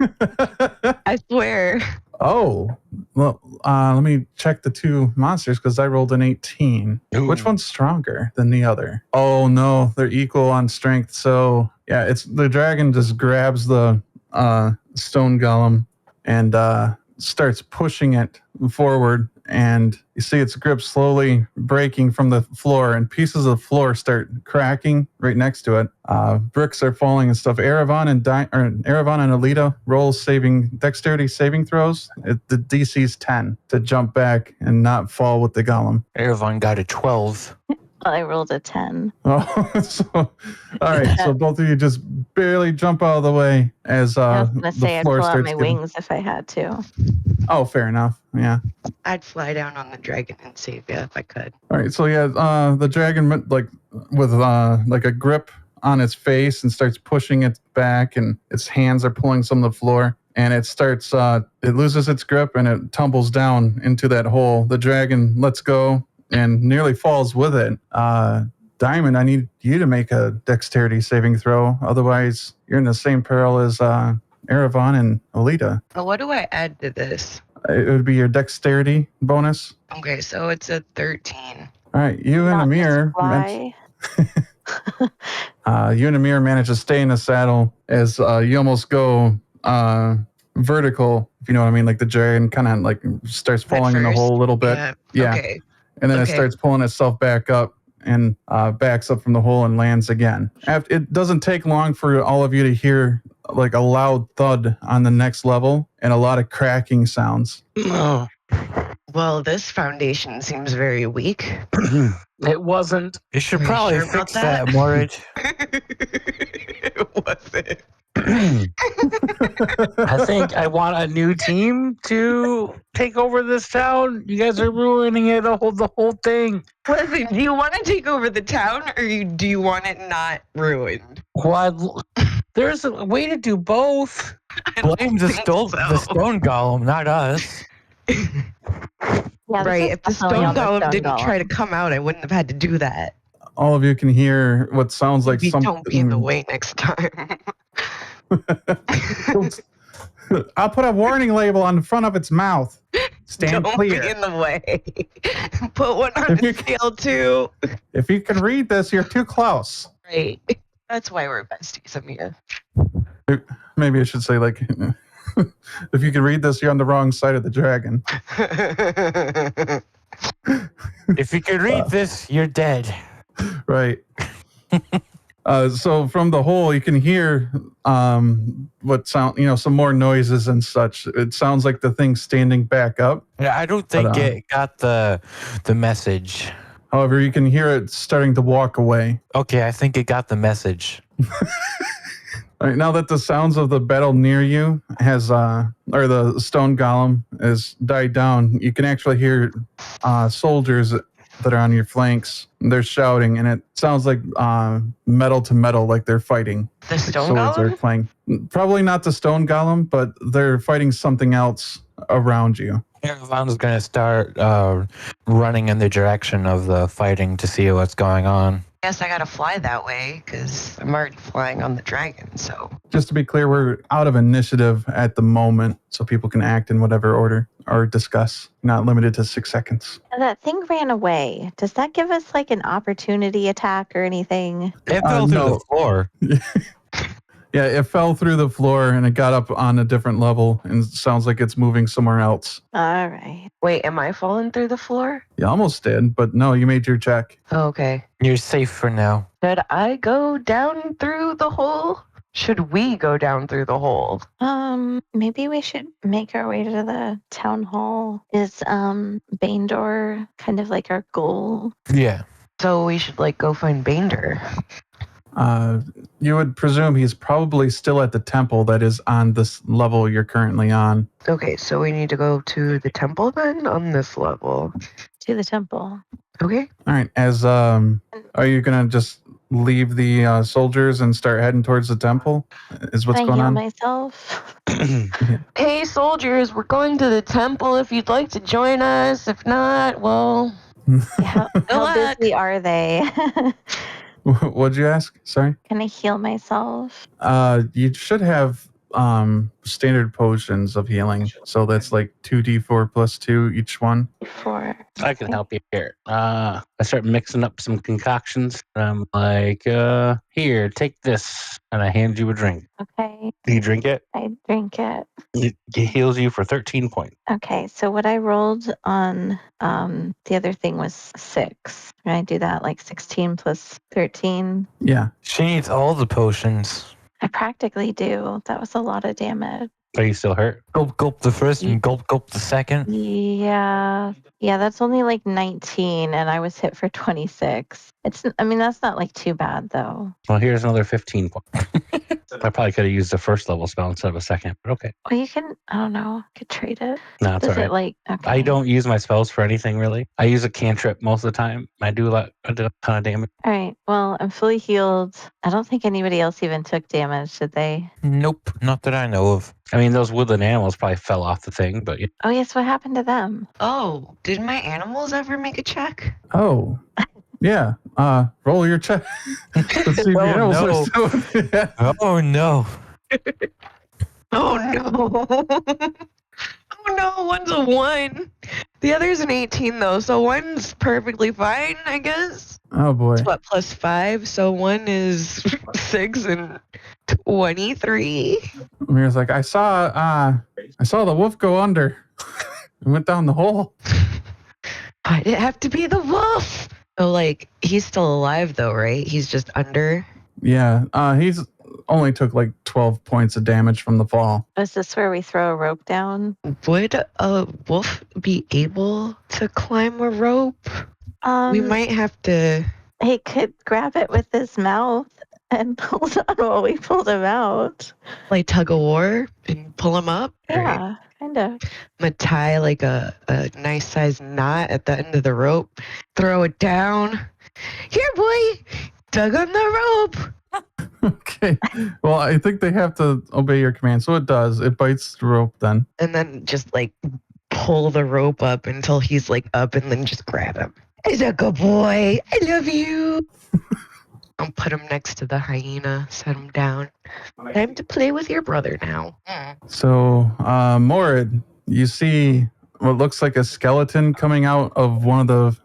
I swear. Oh, well, let me check the two monsters because I rolled an 18. Ooh. Which one's stronger than the other? Oh no, they're equal on strength. So yeah, it's the dragon just grabs the stone golem and starts pushing it forward, and you see its grip slowly breaking from the floor, and pieces of floor start cracking right next to it. Bricks are falling and stuff. Erevan and Olita roll dexterity saving throws. The DC's 10 to jump back and not fall with the golem. Erevan got a 12. Well, I rolled a 10. Oh, all right. So both of you just barely jump out of the way as I was going to the say I'd floor pull out starts my getting. wings if I had to. Oh, fair enough. Yeah. I'd fly down on the dragon and save you if I could. All right. So yeah, the dragon like with like a grip on its face and starts pushing it back, and its hands are pulling some of the floor, and it starts. It loses its grip and it tumbles down into that hole. The dragon lets go and nearly falls with it. Diamond, I need you to make a dexterity saving throw. Otherwise, you're in the same peril as Erevan and Olita. What do I add to this? It would be your dexterity bonus. Okay, so it's a 13. All right, you and Not Amir. just fly. You and Amir manage to stay in the saddle as you almost go vertical, if you know what I mean. Like the dragon kind of like starts falling in the hole a little bit. Yeah. Okay. And then it Okay. starts pulling itself back up and backs up from the hole and lands again. It doesn't take long for all of you to hear like a loud thud on the next level and a lot of cracking sounds. Oh, Well, this foundation seems very weak. it wasn't. You should Are you probably sure about fix that, that? Morid. Was it? I think I want a new team to take over this town. You guys are ruining it, the whole thing. Listen, do you want to take over the town or do you want it not ruined? There's a way to do both. I don't Blame the think stone golem, not us. Yeah, this Right, is if the definitely stone on the golem stone didn't golem. try to come out, I wouldn't have had to do that. All of you can hear what sounds like Maybe something. don't be in the way next time. I'll put a warning label on the front of its mouth. Stand don't clear. be in the way. Put one on If you the scale too. If you can read this, you're too close. Right. That's why we're besties, Amir. Maybe I should say like, if you can read this, you're on the wrong side of the dragon. If you could read this, you're dead. Right. So from the hole, you can hear what sound, some more noises and such. It sounds like the thing's standing back up. Yeah, I don't think But, it got the message. However, you can hear it starting to walk away. Okay, I think it got the message. All right, now that the sounds of the battle near you has, or the stone golem has died down, you can actually hear soldiers that are on your flanks. They're shouting, and it sounds like metal to metal, like they're fighting. The stone Swords are golem? playing. Probably not the stone golem, but they're fighting something else around you. Erevan's going to start running in the direction of the fighting to see what's going on. Guess I gotta fly that way because I'm already flying on the dragon. So Just to be clear, we're out of initiative at the moment, so people can act in whatever order or discuss. Not limited to 6 seconds. And that thing ran away. Does that give us like an opportunity attack or anything? It fell through no. the floor. Yeah, it fell through the floor and it got up on a different level and sounds like it's moving somewhere else. All right. wait, am I falling through the floor? You almost did, but no, you made your check. Oh, okay. You're safe for now. Should I go down through the hole? Should we go down through the hole? Maybe we should make our way to the town hall. Is Banedur kind of like our goal? Yeah. So we should go find Banedur. You would presume he's probably still at the temple that is on this level you're currently on. Okay, so we need to go to the temple then on this level. To the temple. Okay. All right. Are you gonna just leave the soldiers and start heading towards the temple? Is what's Can I going heal on? myself? Hey soldiers, we're going to the temple if you'd like to join us. If not, well, How luck. busy are they? What'd you ask? Sorry. Can I heal myself? You should have standard potions of healing. So that's like 2d4 plus 2 each one. Before. I can help you here. I start mixing up some concoctions. I'm like, here, take this. And I hand you a drink. Okay, Do you drink it? I drink it. It heals you for 13 points. Okay, so what I rolled on the other thing was 6. Can I do that? Like 16 plus 13? Yeah. She needs all the potions. I practically do. That was a lot of damage. Are you still hurt? Gulp, gulp the first and gulp, gulp the second. Yeah. Yeah, that's only like 19, and I was hit for 26. That's not like too bad, though. Well, here's another 15 points. I probably could have used the first level spell instead of a second, but okay. Well, you can, I don't know, could trade it. No, it's Does all it right. like, okay. I don't use my spells for anything, really. I use a cantrip most of the time. I do a ton of damage. All right, well, I'm fully healed. I don't think anybody else even took damage, did they? Nope, not that I know of. I mean, those woodland animals probably fell off the thing, but Oh, yes, what happened to them? Oh, did my animals ever make a check? Oh, yeah. Roll your check. To see if your animals are still- yeah. Oh no. Oh no. Oh no, one's a 1. The other's an 18 though, so one's perfectly fine, I guess. Oh boy. It's what, +5? So 1 is 6 and 23. Amir's like, I saw the wolf go under. It went down the hole. Why'd it have to be the wolf? Oh, like, he's still alive though, right? He's just under. Yeah. He's only took like 12 points of damage from the fall. Is this where we throw a rope down? Would a wolf be able to climb a rope? We might have to. He could grab it with his mouth and hold on while we pulled him out. Like tug of war and pull him up? Yeah, kind of. I'm gonna tie like a nice sized knot at the end of the rope, throw it down. Here, boy! Tug on the rope! Okay. Well, I think they have to obey your command. So it does. It bites the rope then. And then just like pull the rope up until he's like up and then just grab him. He's a good boy. I love you. I'll put him next to the hyena, set him down. Time to play with your brother now. So, Morid, you see what looks like a skeleton coming out of one of the,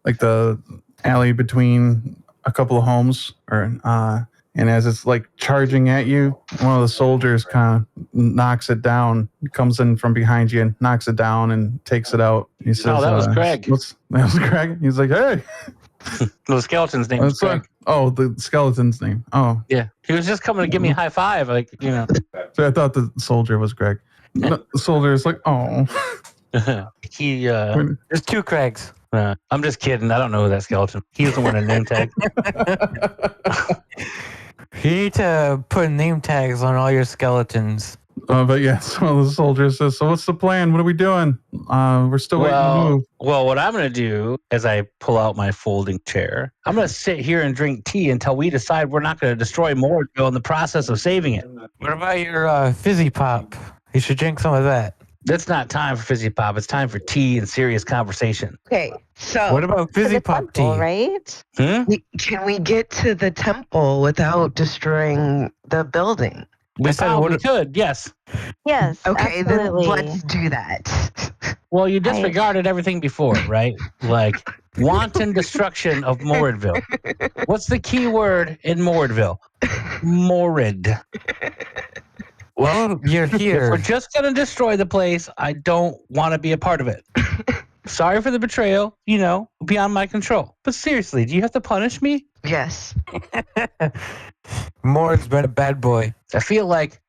like the alley between a couple of homes, and as it's like charging at you, one of the soldiers kind of knocks it down, comes in from behind you and knocks it down and takes it out. He says, that was Greg. That was Greg? He's like, hey. The skeleton's name is Greg. The skeleton's name. Oh. Yeah. He was just coming to give me a high five. Like, So I thought the soldier was Greg. The soldier's like, oh. There's 2 Craigs. I'm just kidding. I don't know who that skeleton. He doesn't want a name tag. You need to put name tags on all your skeletons. But yeah, so the soldier says, so what's the plan? What are we doing? We're still waiting to move. Well, what I'm going to do as I pull out my folding chair, I'm going to sit here and drink tea until we decide we're not going to destroy Moredville in the process of saving it. What about your fizzy pop? You should drink some of that. That's not time for fizzy pop. It's time for tea and serious conversation. Okay, so What about fizzy pop tea? Right? can we get to the temple without destroying the building? We probably could, yes. Yes. Okay, absolutely. then let's do that. Well, you disregarded everything before, right? Like wanton destruction of Moredville. What's the key word in Moredville? Morid. Well, you're If here. we're just going to destroy the place, I don't want to be a part of it. Sorry for the betrayal, beyond my control. But seriously, do you have to punish me? Yes. Moore's been a bad boy. I feel like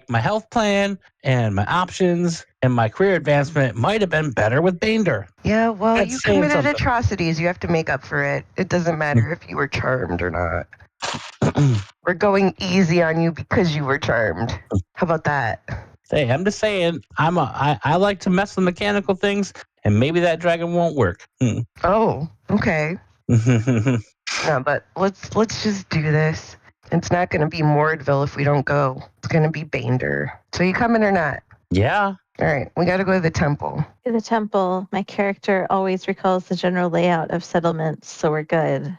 my health plan and my options and my career advancement might have been better with Banedur. Yeah, well, That's you saying committed something. atrocities. You have to make up for it. It doesn't matter if you were charmed or not. We're going easy on you because you were charmed. How about that? Hey, I'm just saying, I like to mess with mechanical things, and maybe that dragon won't work. Oh, okay. No, but let's just do this. It's not going to be Moredville if we don't go. It's going to be Banedur. So you coming or not? Yeah. All right, we got to go to the temple. To the temple, my character always recalls the general layout of settlements, so we're good.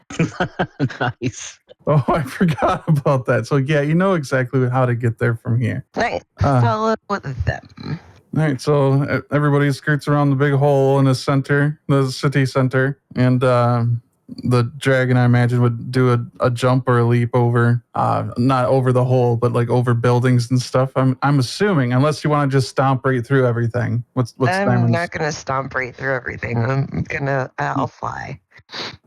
Nice. Oh, I forgot about that. So yeah, you know exactly how to get there from here. Nice. Follow with them. All right, so everybody skirts around the big hole in the center, the city center, and the dragon, I imagine, would do a jump or a leap over, not over the hole, but like over buildings and stuff. I'm assuming, unless you want to just stomp right through everything. What's I'm Diamond's? not gonna stomp right through everything. I'll fly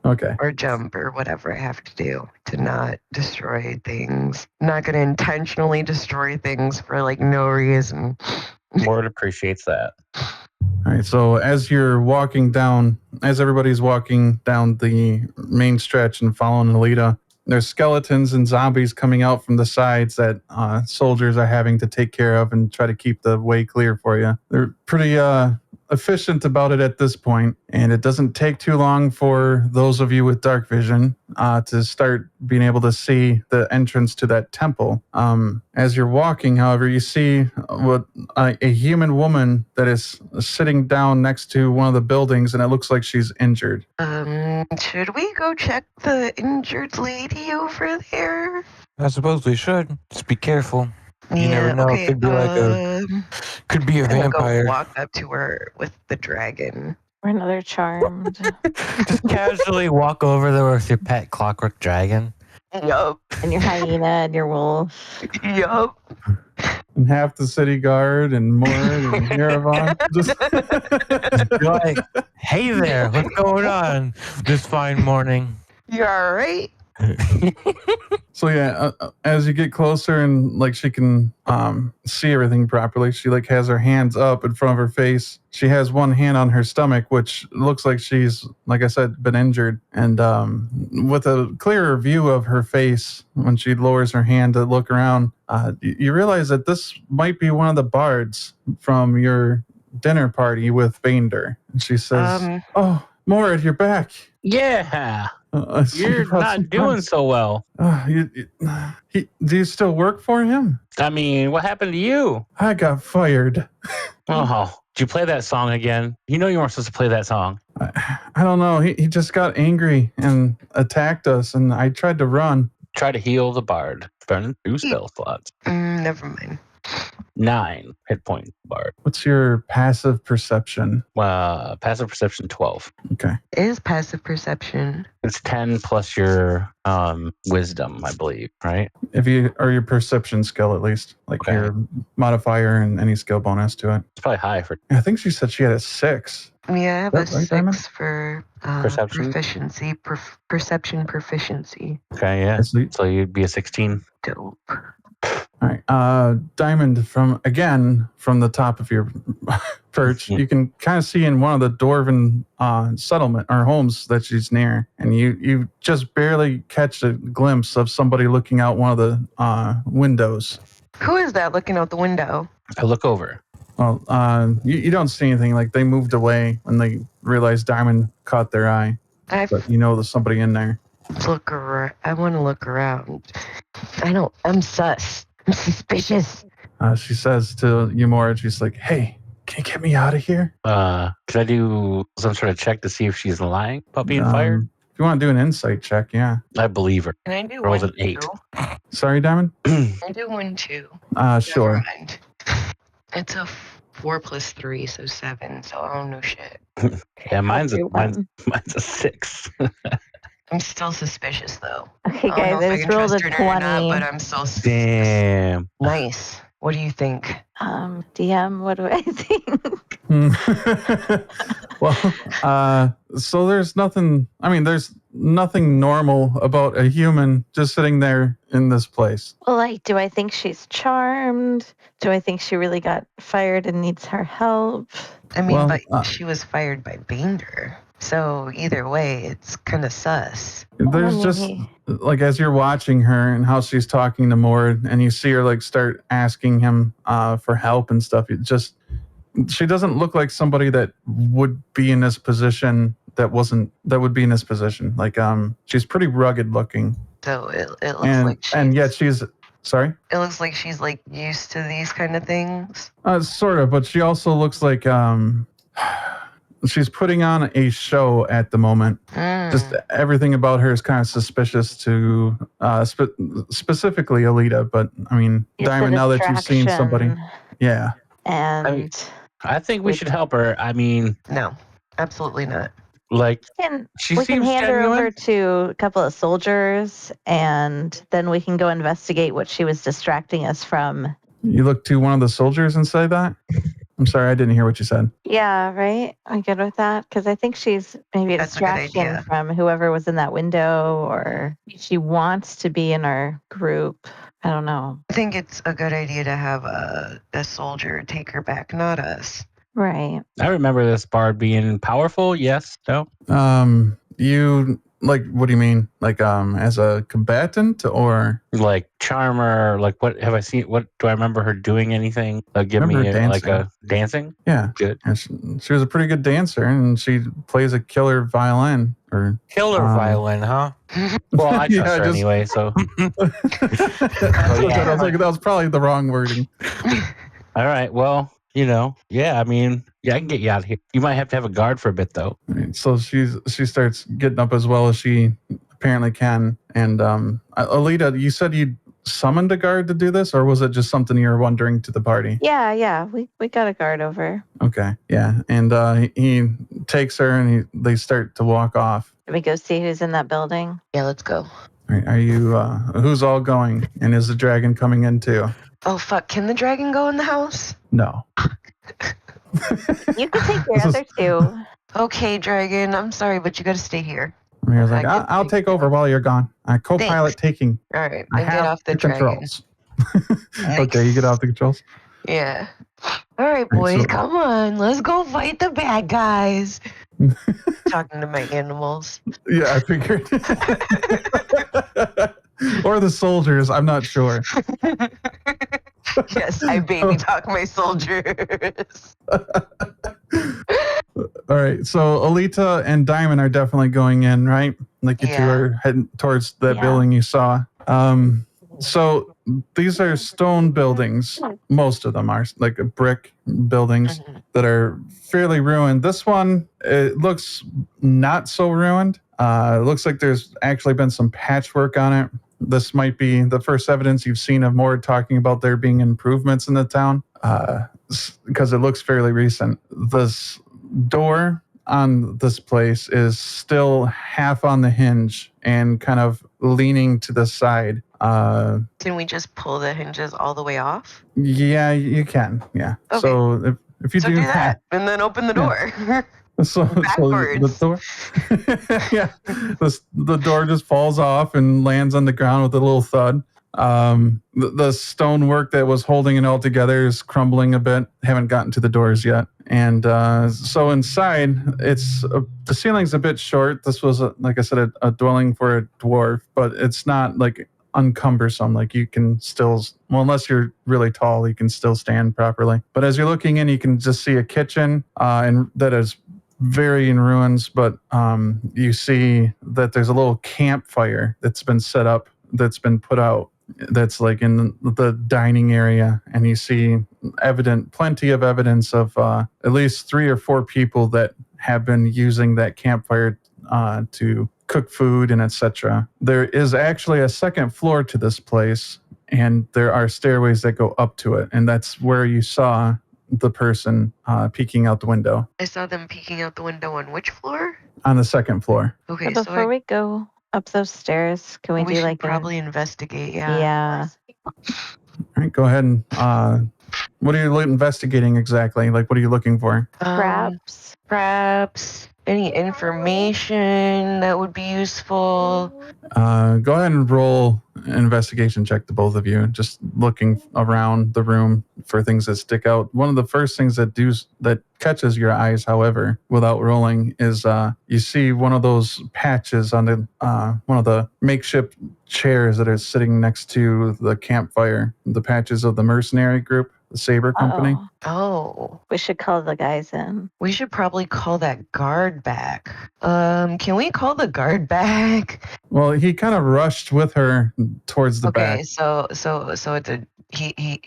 Okay. or jump or whatever I have to do to not destroy things. I'm not gonna intentionally destroy things for like no reason. Mord appreciates that. All right, so as everybody's walking down the main stretch and following Olita, there's skeletons and zombies coming out from the sides that soldiers are having to take care of and try to keep the way clear for you. They're pretty efficient about it at this point, and it doesn't take too long for those of you with dark vision to start being able to see the entrance to that temple. As you're walking, however, you see what a human woman that is sitting down next to one of the buildings, and it looks like she's injured. Should we go check the injured lady over there? I suppose we should. Just be careful. You never know. Okay, It could be could be a I'm gonna vampire. go walk up to her with the dragon. Or another charmed. Just casually walk over there with your pet clockwork dragon. Yup. And your hyena and your wolf. Yup. And half the city guard and Mord and Erevan. Be like, hey there, what's going on this fine morning? You alright? So yeah, as you get closer and like she can see everything properly, she like has her hands up in front of her face. She has one hand on her stomach, which looks like she's, like I said, been injured. And with a clearer view of her face, when she lowers her hand to look around, you realize that this might be one of the bards from your dinner party with Banedur. And she says, "Oh, Mord, you're back." Yeah. You're Surprise, not doing so well. do you still work for him? I mean, what happened to you? I got fired. Oh, did you play that song again? You know you weren't supposed to play that song. I don't know. He just got angry and attacked us, and I tried to run. Try to heal the bard. Burn 2 spell slots. Never mind. 9 hit point bard. What's your passive perception? Passive perception 12. Okay. It is passive perception. It's 10 plus your wisdom, I believe, right? If you or your perception skill at least, like Okay. your modifier and any skill bonus to it. It's probably high for I think she said she had a 6. Yeah, I have That a right, 6 Diamond? for Perception? proficiency. Perception proficiency. Okay, yeah. So you'd be a 16. Dope. All right. Diamond, from the top of your perch, you can kind of see in one of the dwarven settlement or homes that she's near, and you just barely catch a glimpse of somebody looking out one of the windows. Who is that looking out the window? I look over. Well, you don't see anything. Like they moved away when they realized Diamond caught their eye, but you know there's somebody in there. Look around. I want to look around. I'm sus. I'm suspicious. She says to you, Mord, she's like, "Hey, can you get me out of here?" Can I do some sort of check to see if she's lying about being fired? If you want to do an insight check, yeah. I believe her. Can I do Rolled one an 8. too? Sorry, Diamond? I do 1 too. Sure. Never mind. It's a 4 plus 3, so 7. So I don't know shit. Yeah, mine's do one. a 6. I'm still suspicious though. Okay, I don't guys, know I if I just can rolled a trust her or not, 20. but I'm still Damn. nice. What do you think? DM, what do I think? Well, so there's nothing normal about a human just sitting there in this place. Well, like, do I think she's charmed? Do I think she really got fired and needs our help? I mean, Well, but she was fired by Banedur. So either way, it's kind of sus. There's just like as you're watching her and how she's talking to Mord, and you see her like start asking him for help and stuff. She doesn't look like somebody that would be in this position. That would be in this position. Like she's pretty rugged looking. So it looks yet she's sorry. It looks like she's like used to these kind of things. Sort of, but she also looks like she's putting on a show at the moment. Just everything about her is kind of suspicious to specifically Olita. But I mean, It's a Diamond, now that you've seen somebody, distraction. yeah. And I think we should help her. I mean, No, absolutely not. Like, We can seems hand her genuine. over to a couple of soldiers, and then we can go investigate what she was distracting us from. You look to one of the soldiers and say that? I'm sorry, I didn't hear what you said. Yeah, right? I'm good with that because I think she's maybe a That's a good distraction idea. from whoever was in that window, or she wants to be in our group. I don't know. I think it's a good idea to have a soldier take her back, not us. Right. I remember this bard being powerful. Yes. No. You like, what do you mean? Like, as a combatant or? Like charmer. Like, what have I seen? What do I remember her doing? Anything? Give Remember me her like dancing. a dancing. Yeah. Good. And she was a pretty good dancer, and she plays a killer violin. Or Killer violin, huh? Well, I trust Yeah, her just- anyway. So I was like, that was probably the wrong wording. all right. Well, yeah. I mean, yeah, I can get you out of here. You might have to have a guard for a bit, though. Right, so she starts getting up as well as she apparently can. And Olita, you said you summoned a guard to do this, or was it just something you were wondering to the party? Yeah. We got a guard over. Okay, yeah. And he takes her, and they start to walk off. Can we go see who's in that building? Yeah, let's go. All right, are you? Who's all going? And is the dragon coming in too? Oh, fuck. Can the dragon go in the house? No. You can take This your is- other two. Okay, dragon. I'm sorry, but you got to stay here. And he was like, I get I'll to take take over while you're gone. I co-pilot taking. All right, I and get have off the the dragon. controls. Okay, you get off the controls. Yeah. All right, Right, boys, so- come on. Let's go fight the bad guys. Talking to my animals. Yeah, I figured. Or the soldiers. I'm not sure. Yes, I baby talk my soldiers. All right, so Olita and Diamond are definitely going in, right? Like you two Yeah. are heading towards that Yeah. building you saw. So these are stone buildings. Most of them are like brick buildings Mhm. that are fairly ruined. This one, it looks not so ruined. It looks like there's actually been some patchwork on it. This might be the first evidence you've seen of Mord talking about there being improvements in the town, because it looks fairly recent. This door on this place is still half on the hinge and kind of leaning to the side. Can we just pull the hinges all the way off? Yeah, you can. Yeah. Okay. So if you So do that, and then open the door. So the Backwards. door, yeah, the door just falls off and lands on the ground with a little thud. The stonework that was holding it all together is crumbling a bit. Haven't gotten to the doors yet, and so inside, the ceiling's a bit short. This was, like I said, a dwelling for a dwarf, but it's not like uncumbersome. Like you can still, well, unless you're really tall, you can still stand properly. But as you're looking in, you can just see a kitchen, and that is very in ruins, but you see that there's a little campfire that's been set up, that's been put out, that's like in the dining area, and you see plenty of evidence of at least 3 or 4 people that have been using that campfire to cook food and etc. There is actually a second floor to this place, and there are stairways that go up to it, and that's where you saw the person peeking out the window. I saw them peeking out the window on which floor? On the second floor. Okay, But so before we go up those stairs, can we do should like probably investigate. a Yeah. yeah? All right, go ahead and what are you investigating exactly? Like, what are you looking for? Perhaps Any information that would be useful? Go ahead and roll an investigation check to both of you. Just looking around the room for things that stick out. One of the first things that catches your eyes, however, without rolling, is you see one of those patches on the one of the makeshift chairs that is sitting next to the campfire. The patches of the mercenary group, the Saber Company. Oh, We should call the guys in. we should probably call that guard back. Can we call the guard back? Well, he kind of rushed with her towards the Okay, back. so it's a he.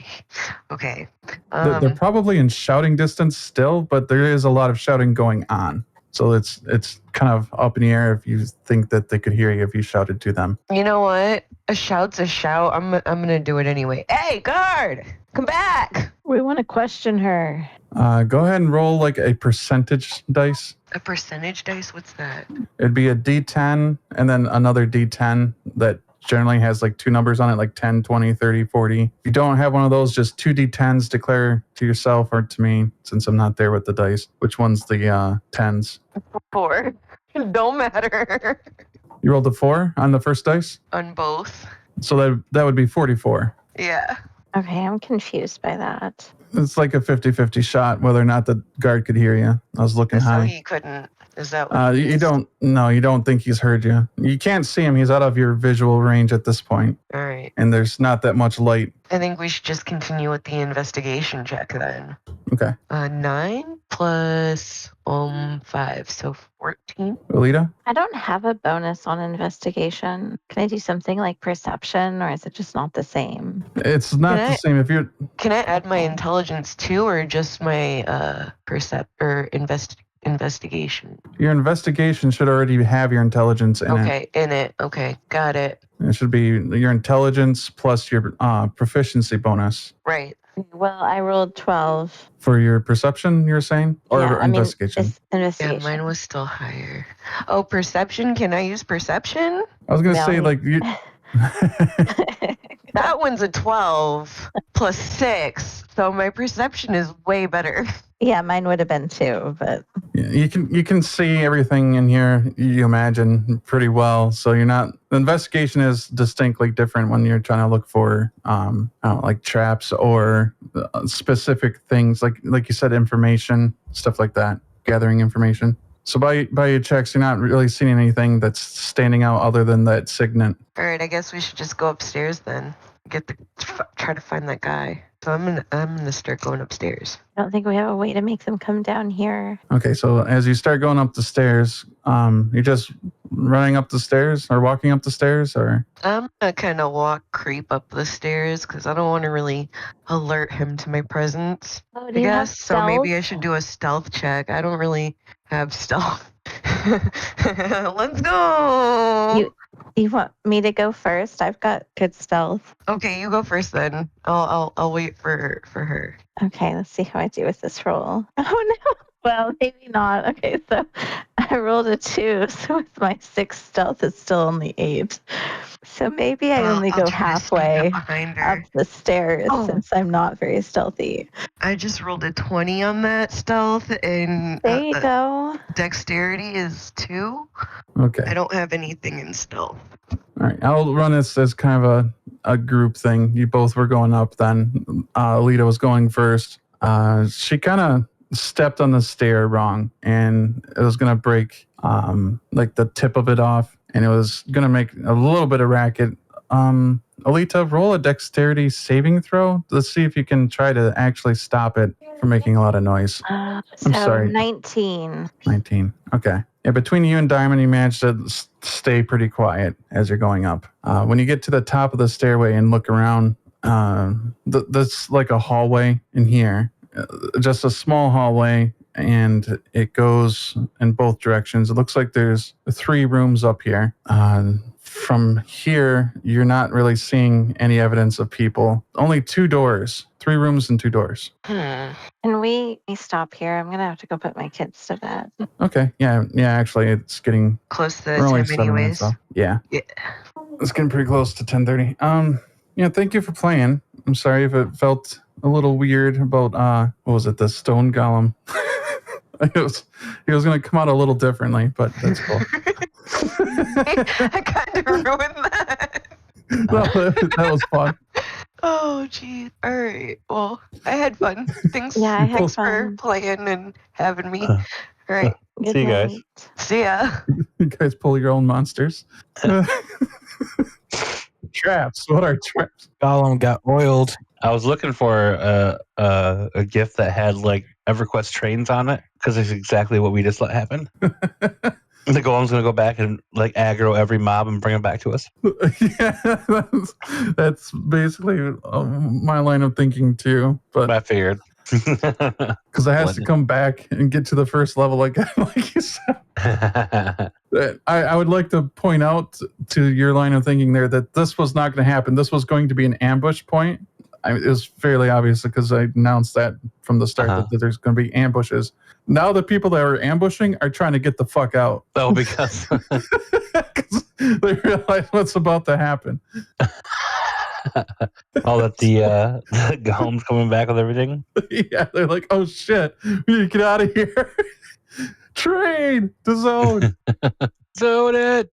Okay. They're probably in shouting distance still, but there is a lot of shouting going on. So it's kind of up in the air if you think that they could hear you if you shouted to them. You know what? A shout's a shout. I'm gonna do it anyway. Hey, guard, come back. We want to question her. Go ahead and roll like a percentage dice. A percentage dice? What's that? It'd be a D10 and then another D10 that generally has like two numbers on it, like 10, 20, 30, 40. If you don't have one of those, just two D10s. Declare to yourself or to me, since I'm not there with the dice, which one's the 10s. 4. Don't matter. You rolled a 4 on the first dice? On both. So that would be 44. Yeah. Okay, I'm confused by that. It's like a 50-50 shot whether or not the guard could hear you. I was looking So high. he couldn't. Is that what You don't think he's heard you. You can't see him. He's out of your visual range at this point. All right. And there's not that much light. I think we should just continue with the investigation check then. Okay. 9 plus 5, so 14. Olita? I don't have a bonus on investigation. Can I do something like perception, or is it just not the same? It's not the same. If you're... Can I add my intelligence too, or just my investigation? Your investigation should already have your intelligence in it. Okay, in it. Okay, got it. It should be your intelligence plus your proficiency bonus. Right. Well, I rolled 12. For your perception, you're saying? Or Yeah, investigation? Investigation. Yeah, mine was still higher. Oh, perception? Can I use perception? I was going to No. say, like... you. That one's a 12 plus 6, so my perception is way better. Yeah, mine would have been 2, but You can see everything in here, you imagine, pretty well. So you're not... The investigation is distinctly different when you're trying to look for, like traps or specific things, like you said, information, stuff like that, gathering information. So by your checks, you're not really seeing anything that's standing out other than that signet. All right, I guess we should just go upstairs then. Try to find that guy. So I'm gonna start going upstairs. I don't think we have a way to make them come down here. Okay, so as you start going up the stairs, you're just running up the stairs or walking up the stairs, or? I'm gonna kind of creep up the stairs because I don't want to really alert him to my presence. Oh, I do you have guess so. Maybe I stealth? should do a stealth check. I don't really have stealth. Let's go. You want me to go first? I've got good stealth. Okay, you go first then. I'll wait for her. Okay, let's see how I do with this roll. Oh no. Well, maybe not. Okay, so I rolled a 2, so with my 6 stealth, it's still only 8. So maybe I only I'll go try to sneak up halfway behind her. up the stairs Oh. since I'm not very stealthy. I just rolled a 20 on that stealth, and There you go. dexterity is 2. Okay. I don't have anything in stealth. All right. I'll run this as kind of a group thing. You both were going up then. Alita was going first. She kind of stepped on the stair wrong, and it was going to break like the tip of it off, and it was going to make a little bit of racket. Alita, roll a dexterity saving throw. Let's see if you can try to actually stop it from making a lot of noise. So sorry. 19. 19. Okay. Yeah, between you and Diamond, you managed to stay pretty quiet as you're going up. When you get to the top of the stairway and look around, that's like a hallway in here. Just a small hallway, and it goes in both directions. It looks like there's 3 rooms up here. From here, you're not really seeing any evidence of people. Only 2 doors. 3 rooms and 2 doors. Can we stop here? I'm going to have to go put my kids to bed. Okay. Yeah. Actually, it's getting Close to the we're only time 7 minutes anyways. off. Yeah. Yeah. It's getting pretty close to 10:30. Yeah. Thank you for playing. I'm sorry if it felt a little weird about what was it? The stone golem. It was going to come out a little differently, but that's cool. I kind of ruined that. No, that was fun. Oh, geez. All right. Well, I had fun. Thanks. Yeah, I had Thanks for fun. playing and having me. All right. Good See you guys. night. See ya. You guys pull your own monsters. Traps. What are traps? Gollum got oiled. I was looking for a gift that had like EverQuest trains on it because it's exactly what we just let happen. The golem's gonna go back and like aggro every mob and bring them back to us. Yeah, that's basically my line of thinking too. But I figured. because it has to come back and get to the first level again, like you said. I would like to point out to your line of thinking there that this was not going to happen. This was going to be an ambush point. I mean, it was fairly obvious because I announced that from the start that there's going to be ambushes. Now the people that are ambushing are trying to get the fuck out. Oh, because they realize what's about to happen. that the golems coming back with everything. Yeah, they're like, oh shit, we need to get out of here. Train to zone. Zone it.